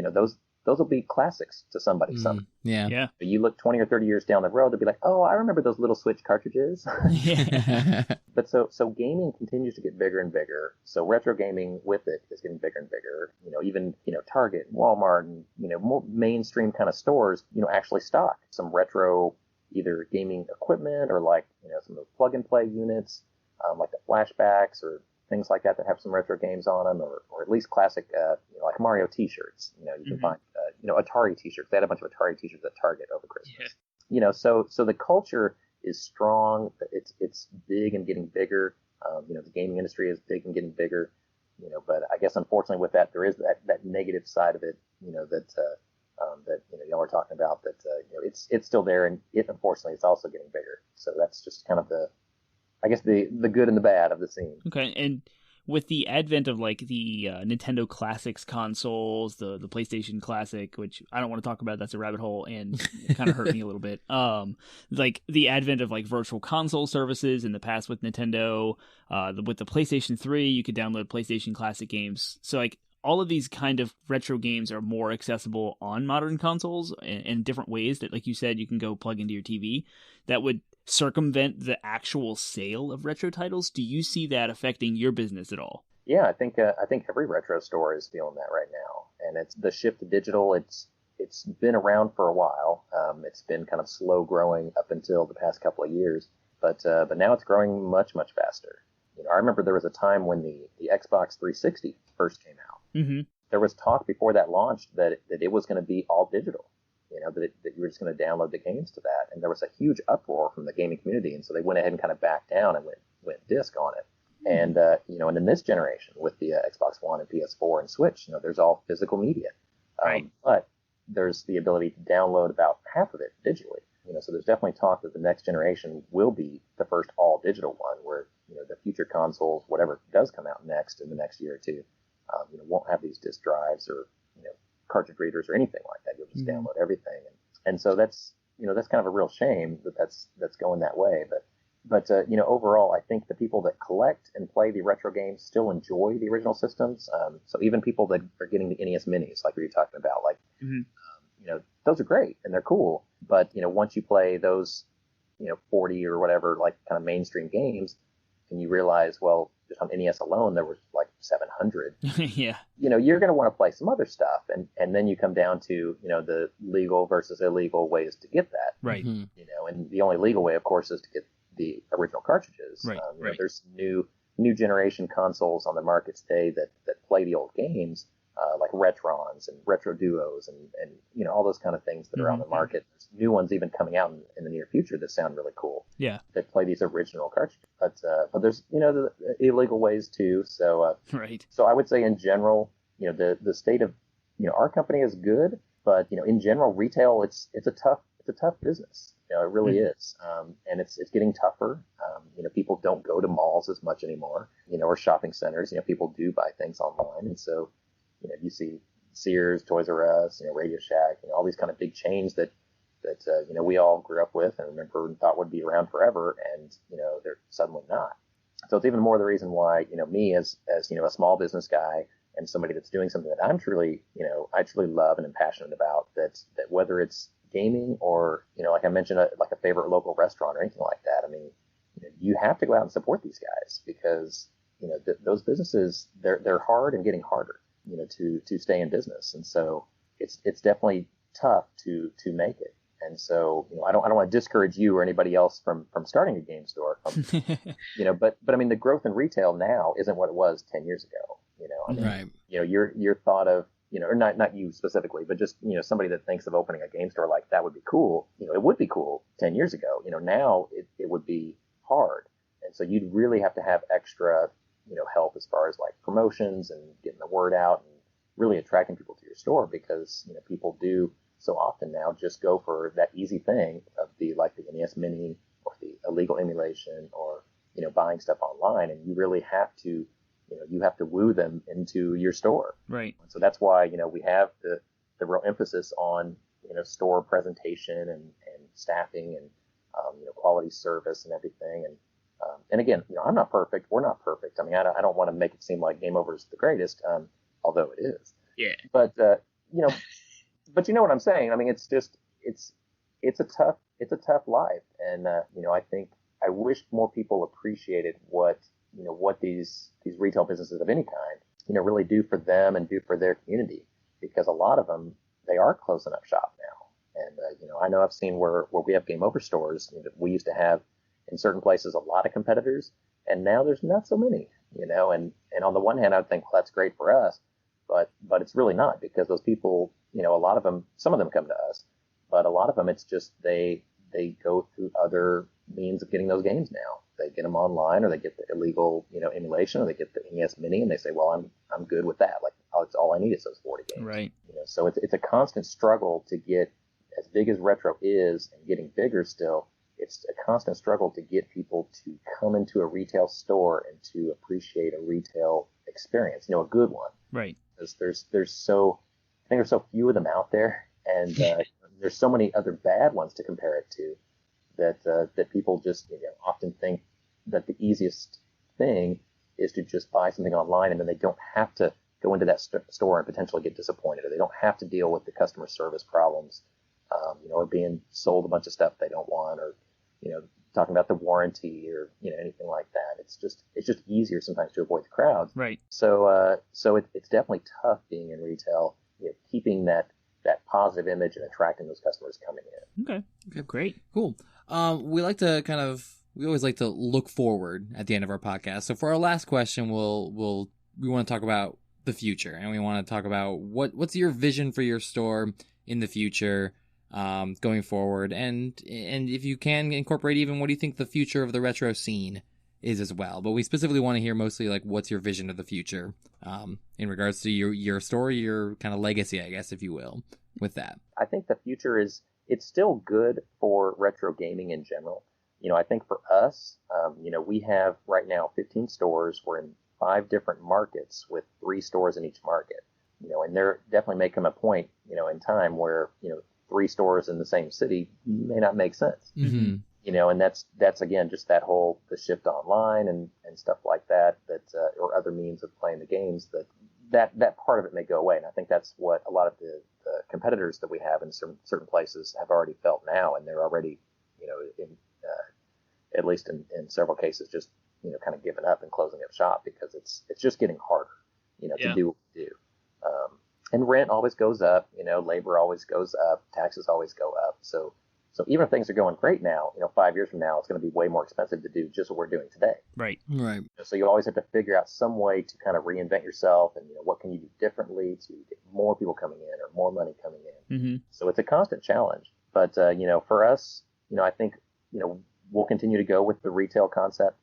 those will be classics to somebody. Yeah. But you look 20 or 30 years down the road, they'll be like, oh, I remember those little Switch cartridges. Yeah. But so gaming continues to get bigger and bigger. So retro gaming with it is getting bigger and bigger. Even Target, Walmart, and more mainstream kind of stores, actually stock some retro either gaming equipment or like some of the plug and play units, like the flashbacks or things like that have some retro games on them, or at least classic, like Mario T-shirts. You can find, Atari T-shirts. They had a bunch of Atari T-shirts at Target over Christmas. Yeah. So the culture is strong. It's big and getting bigger. The gaming industry is big and getting bigger. But I guess unfortunately with that, there is that negative side of it. That y'all were talking about. That it's still there, and unfortunately it's also getting bigger. So that's just kind of the good and the bad of the scene. Okay, and with the advent of like the Nintendo Classics consoles, the PlayStation Classic, which I don't want to talk about, that's a rabbit hole, and it kind of hurt me a little bit. Like the advent of like virtual console services in the past with Nintendo, with the PlayStation 3, you could download PlayStation Classic games. So like all of these kind of retro games are more accessible on modern consoles in different ways that, like you said, you can go plug into your TV. That would circumvent the actual sale of retro titles. Do you see that affecting your business at all? Yeah, I think every retro store is feeling that right now, and it's the shift to digital. It's been around for a while. It's been kind of slow growing up until the past couple of years, but now it's growing much faster. You know, I remember there was a time when the Xbox 360 first came out. Mm-hmm. There was talk before that launched that it was going to be all digital. You know, that you were just going to download the games to that, and there was a huge uproar from the gaming community, and so they went ahead and kind of backed down and went disc on it. And you know, and in this generation with the Xbox One and PS4 and Switch, you know, there's all physical media, Right. But there's the ability to download about half of it digitally. You know, so there's definitely talk that the next generation will be the first all digital one, where you know the future consoles, whatever does come out next in the next year or two, you know, won't have these disk drives or you know cartridge readers or anything like that. You'll just download everything, and so that's you know that's kind of a real shame that's going that way, but you know, overall, I think the people that collect and play the retro games still enjoy the original systems. So even people that are getting the NES Minis, like we were talking about, like, you know, those are great and they're cool. But, you know, once you play those, you know, 40 or whatever, like kind of mainstream games, and you realize, well, just on NES alone, there was like 700. Yeah. You know, you're going to want to play some other stuff. And then you come down to, you know, the legal versus illegal ways to get that. Right. Mm-hmm. You know, and the only legal way, of course, is to get the original cartridges. Right, You know, right. there's new generation consoles on the market today that play the old games, like Retrons and Retro Duos and you know all those kind of things that are on the market. There's new ones even coming out in the near future that sound really cool. Yeah. That play these original cartridges. But there's you know the illegal ways too. So Right. so I would say in general, you know the state of you know our company is good, but you know in general retail it's a tough business. You know, it really is, and it's getting tougher. You know, people don't go to malls as much anymore. You know, or shopping centers. You know, people do buy things online, and so you know, you see Sears, Toys R Us, you know, Radio Shack, you know, all these kind of big chains that you know we all grew up with and remember and thought would be around forever, and you know they're suddenly not. So it's even more the reason why you know me as you know a small business guy and somebody that's doing something that I'm truly you know I truly love and am passionate about. That whether it's gaming or you know like I mentioned like a favorite local restaurant or anything like that. I mean, you have to go out and support these guys because you know those businesses they're hard and getting harder you know to stay in business, and so it's definitely tough to make it. And so you know I don't want to discourage you or anybody else from starting a game store. You know, but I mean the growth in retail now isn't what it was 10 years ago. You know, I mean, Right. you know your thought of you know, or not you specifically, but just, you know, somebody that thinks of opening a game store like that would be cool. You know, it would be cool 10 years ago. You know, now it would be hard. And so you'd really have to have extra, you know, help as far as like promotions and getting the word out and really attracting people to your store because, you know, people do so often now just go for that easy thing of the NES Mini or the illegal emulation or, you know, buying stuff online. And you really have to, you know, you have to woo them into your store. Right. So that's why, you know, we have the real emphasis on, you know, store presentation and staffing and, you know, quality service and everything. And again, you know, I'm not perfect. We're not perfect. I mean, I don't want to make it seem like Game Over is the greatest, although it is. Yeah. But, you know, but you know what I'm saying? I mean, it's just, it's a tough life. And, you know, I wish more people appreciated what these retail businesses of any kind, you know, really do for them and do for their community, because a lot of them, they are closing up shop now. And, you know, I know I've seen where we have Game Over stores, you know, we used to have in certain places a lot of competitors, and now there's not so many, you know, and on the one hand, I would think, well, that's great for us, but it's really not, because those people, you know, a lot of them, some of them come to us, but a lot of them, it's just they go through other means of getting those games now. They get them online, or they get the illegal, you know, emulation, or they get the NES Mini, and they say, well, I'm good with that. Like, it's all I need is those 40 games. Right. You know, so it's a constant struggle to get as big as retro is, and getting bigger still. It's a constant struggle to get people to come into a retail store and to appreciate a retail experience, you know, a good one. Right. Because there's so few of them out there, and there's so many other bad ones to compare it to, that people just, you know, often think that the easiest thing is to just buy something online, and then they don't have to go into that store and potentially get disappointed, or they don't have to deal with the customer service problems, you know, or being sold a bunch of stuff they don't want, or, you know, talking about the warranty or anything like that. It's just easier sometimes to avoid the crowds. Right. So it's definitely tough being in retail, keeping that positive image and attracting those customers coming in. Okay. Great. Cool. We always like to look forward at the end of our podcast. So for our last question, we want to talk about the future, and we want to talk about what's your vision for your store in the future, going forward, and if you can incorporate even what do you think the future of the retro scene is as well. But we specifically want to hear mostly like what's your vision of the future, in regards to your store, your kind of legacy, I guess, if you will, with that. I think the future it's still good for retro gaming in general. I think for us, we have right now 15 stores. We're in 5 different markets with 3 stores in each market. And there definitely may come a point, in time where, 3 stores in the same city may not make sense. Mm-hmm. And that's again, just the shift online and stuff like that, or other means of playing the games, that part of it may go away. And I think that's what a lot of the competitors that we have in certain places have already felt now. And they're already, at least in several cases, just, kind of giving up and closing up shop because it's just getting harder, to do what we do. And rent always goes up, labor always goes up, taxes always go up. So even if things are going great now, 5 years from now, it's going to be way more expensive to do just what we're doing today. Right. So you always have to figure out some way to kind of reinvent yourself and, what can you do differently to get more people coming in or more money coming in. Mm-hmm. So it's a constant challenge. But, for us, I think, we'll continue to go with the retail concept.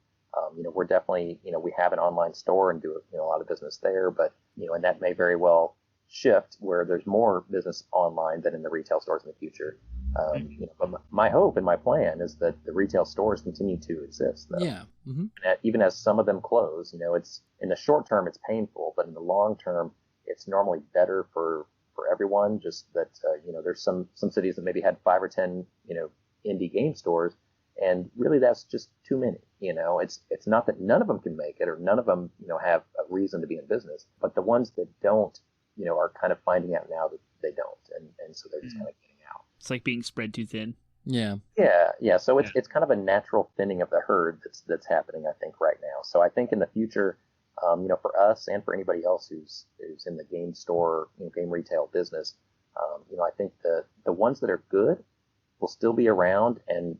We're definitely, we have an online store and do a lot of business there, but, and that may very well shift where there's more business online than in the retail stores in the future. But my hope and my plan is that the retail stores continue to exist. Though. Yeah. Mm-hmm. Even as some of them close, it's in the short term, it's painful, but in the long term, it's normally better for everyone. Just that, there's some cities that maybe had 5 or 10, indie game stores. And really, that's just too many. It's not that none of them can make it or none of them, have a reason to be in business. But the ones that don't, are kind of finding out now that they don't. And so they're just kind of getting out. It's like being spread too thin. Yeah. Yeah. So it's kind of a natural thinning of the herd that's happening, I think, right now. So I think in the future, for us and for anybody else who's in the game store, game retail business, I think the ones that are good will still be around and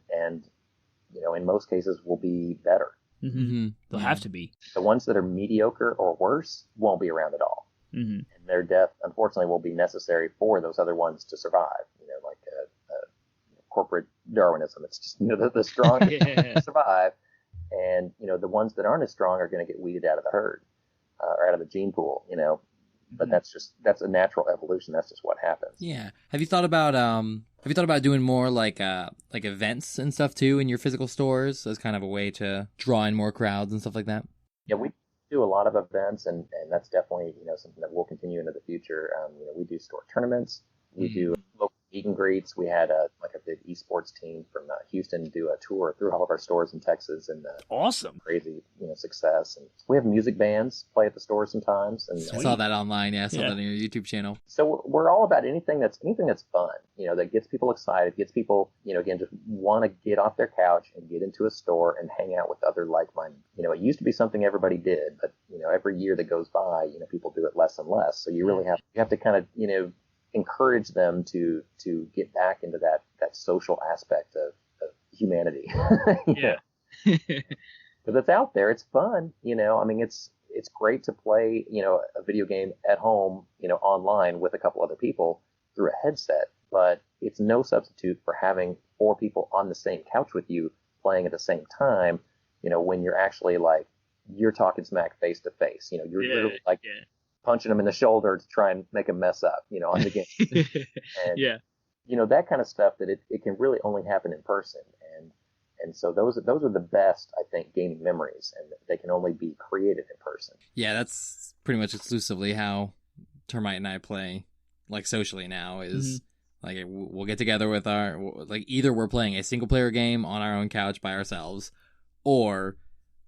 in most cases will be better. Mm-hmm. They'll have to be. The ones that are mediocre or worse won't be around at all. Mm-hmm. And their death, unfortunately, will be necessary for those other ones to survive. Like corporate Darwinism. It's just, the strong survive. And, the ones that aren't as strong are going to get weeded out of the herd or out of the gene pool, But that's a natural evolution. That's just what happens. Yeah. Have you thought about doing more like events and stuff too in your physical stores as kind of a way to draw in more crowds and stuff like that? Yeah, we do a lot of events, and that's definitely something that we'll continue into the future. We do store tournaments. We do local meet and greets. We had a big esports team from Houston do a tour through all of our stores in Texas, and awesome, crazy success. And we have music bands play at the store sometimes. And I saw that online. Yeah, I saw that on your YouTube channel. So we're all about anything that's fun. That gets people excited, gets people again just want to get off their couch and get into a store and hang out with other like-minded. It used to be something everybody did, but every year that goes by, people do it less and less. So you really have to kind of encourage them to get back into that social aspect of humanity. Yeah. Because it's out there, it's fun. It's great to play a video game at home online with a couple other people through a headset, but it's no substitute for having 4 people on the same couch with you playing at the same time. When you're actually you're talking smack face to face. You're literally punching them in the shoulder to try and make them mess up, on the game. And, that kind of stuff that it can really only happen in person. And so those are the best, I think, gaming memories, and they can only be created in person. Yeah, that's pretty much exclusively how Termite and I play, socially now, is we'll get together with either we're playing a single player game on our own couch by ourselves, or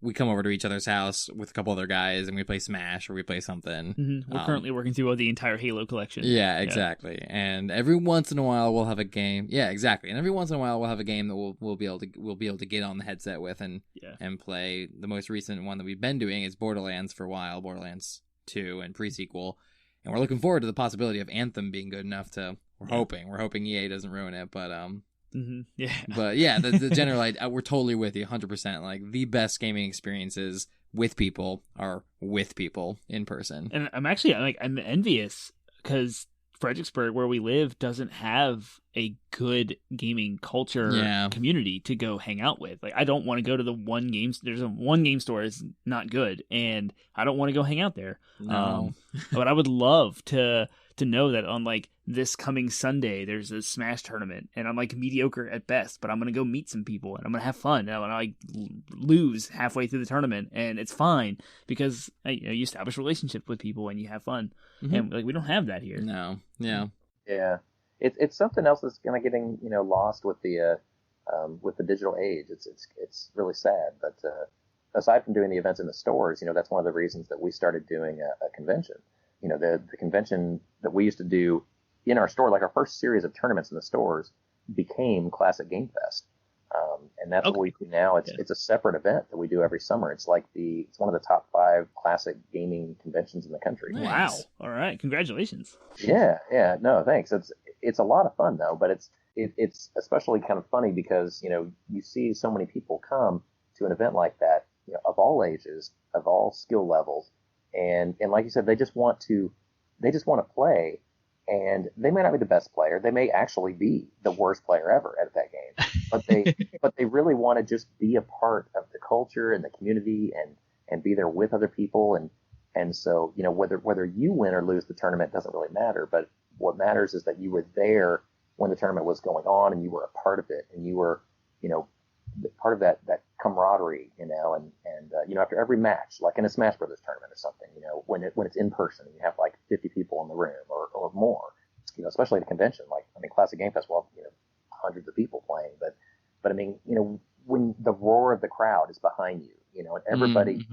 we come over to each other's house with a couple other guys and we play Smash or we play something. Mm-hmm. We're currently working through the entire Halo collection. Yeah, exactly. Yeah. And every once in a while we'll have a game. Yeah, exactly. And every once in a while we'll have a game that we'll be able to get on the headset with and play. The most recent one that we've been doing is Borderlands for a while, Borderlands 2 and pre-sequel. And we're looking forward to the possibility of Anthem being good enough to. We're hoping EA doesn't ruin it, but yeah. But yeah, the general idea, we're totally with you 100%. Like the best gaming experiences with people are with people in person. And I'm envious because Fredericksburg, where we live, doesn't have a good gaming culture community to go hang out with. Like, I don't want to go to the one game. There's one game store is not good, and I don't want to go hang out there. No. But I would love to know that on like this coming Sunday there's a Smash tournament and I'm like mediocre at best, but I'm gonna go meet some people and I'm gonna have fun and I'm gonna like lose halfway through the tournament and it's fine because you establish relationships with people and you have fun. Mm-hmm. And like we don't have that here. No. It's something else that's kind of getting lost with the digital age. It's really sad, but aside from doing the events in the stores, that's one of the reasons that we started doing a convention. The convention that we used to do in our store, like our first series of tournaments in the stores, became Classic Game Fest, and that's what we do now. It's a separate event that we do every summer. It's like it's one of the top 5 classic gaming conventions in the country. Nice. Wow! All right, congratulations. Yeah. No, thanks. It's a lot of fun though, but it's especially kind of funny because you see so many people come to an event like that, of all ages, of all skill levels. And like you said, they just want to play, and they may not be the best player. They may actually be the worst player ever at that game, but they really want to just be a part of the culture and the community and be there with other people. And so, whether you win or lose the tournament doesn't really matter. But what matters is that you were there when the tournament was going on and you were a part of it and you were, part of that camaraderie, and after every match, like in a Smash Brothers tournament or something, when it's in person and you have like 50 people in the room or more, especially at a convention, like, Classic Game Fest, well, hundreds of people playing, but I mean, when the roar of the crowd is behind you, and everybody,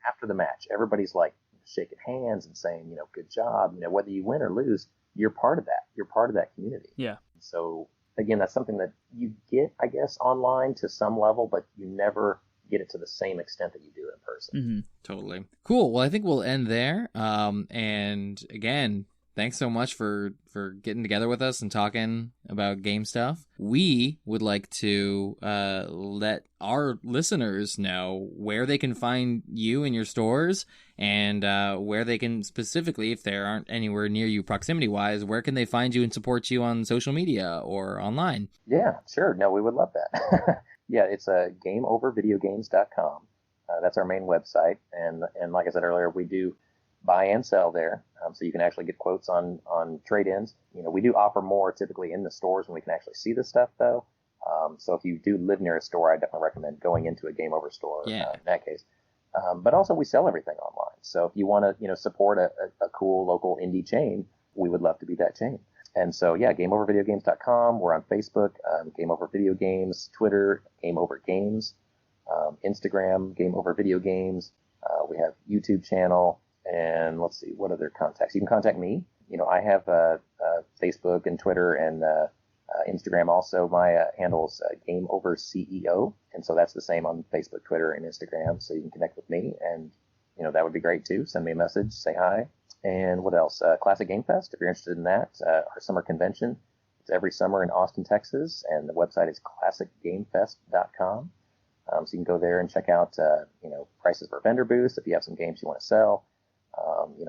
after the match, everybody's like shaking hands and saying, good job, whether you win or lose, you're part of that. You're part of that community. Yeah. So again, that's something that you get, I guess, online to some level, but you never get it to the same extent that you do in person. Mm-hmm. Totally. Cool. Well, I think we'll end there. And again, thanks so much for getting together with us and talking about game stuff. We would like to let our listeners know where they can find you in your stores and where they can specifically, if they aren't anywhere near you proximity-wise, where can they find you and support you on social media or online? Yeah, sure. No, we would love that. Yeah, it's GameOverVideogames.com. That's our main website. And like I said earlier, we do buy and sell there, so you can actually get quotes on trade-ins. We do offer more typically in the stores when we can actually see the stuff, though. So if you do live near a store, I definitely recommend going into a Game Over store in that case. But also we sell everything online. So if you want to support a cool local indie chain, we would love to be that chain. And so GameOverVideogames.com. We're on Facebook, Game Over Video Games, Twitter, Game Over Games, Instagram, Game Over Video Games. We have YouTube channel. And let's see, what other contacts? You can contact me. I have Facebook and Twitter and Instagram also. My handle's Game Over CEO, and so that's the same on Facebook, Twitter, and Instagram. So you can connect with me, and that would be great too. Send me a message, say hi. And what else? Classic Game Fest, if you're interested in that. Our summer convention. It's every summer in Austin, Texas, and the website is classicgamefest.com. So you can go there and check out prices for vendor booths if you have some games you want to sell.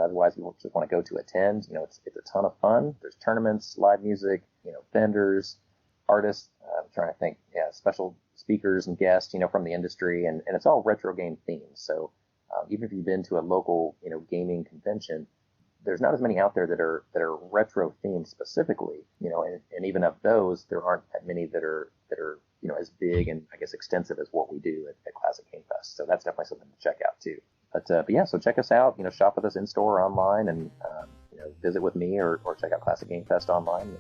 Otherwise you just want to go to attend. It's a ton of fun. There's tournaments, live music, vendors, artists. I'm trying to think, special speakers and guests, from the industry, and it's all retro game themed. So even if you've been to a local, gaming convention, there's not as many out there that are retro themed specifically, and even of those, there aren't that many that are as big and I guess extensive as what we do at Classic Game Fest. So that's definitely something to check out too. But yeah, so check us out, shop with us in store or online, and visit with me or check out Classic Game Fest online. And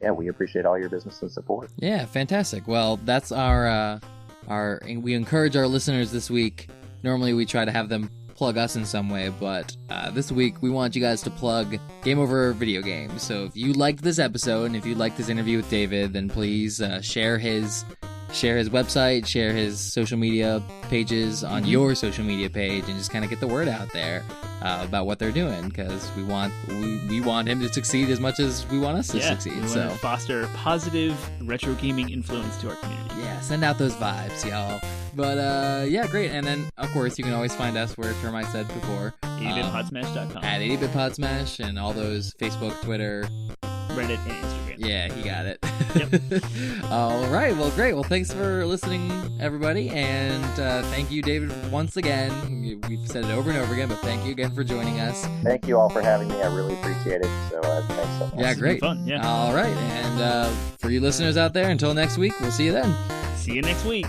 yeah, we appreciate all your business and support. Yeah, fantastic. Well, that's we encourage our listeners this week Normally we try to have them plug us in some way, but this week we want you guys to plug Game Over Video Games. So if you liked this episode and if you liked this interview with David, then please share his website, share his social media pages on your social media page, and just kind of get the word out there about what they're doing, because we want him to succeed as much as we want us to succeed. We want to foster positive retro gaming influence to our community. Yeah, send out those vibes, y'all. But yeah, great. And then of course you can always find us where Termite said before, 80bitpodsmash.com. at 80bitpodsmash, and all those Facebook, Twitter, Reddit, and Instagram. Yeah, he got it. Yep. All right. Well, great. Well, thanks for listening, everybody. And thank you, David, once again. We've said it over and over again, but thank you again for joining us. Thank you all for having me. I really appreciate it. So thanks so much. Yeah, great. Fun, yeah. All right. And for you listeners out there, until next week, we'll see you then. See you next week.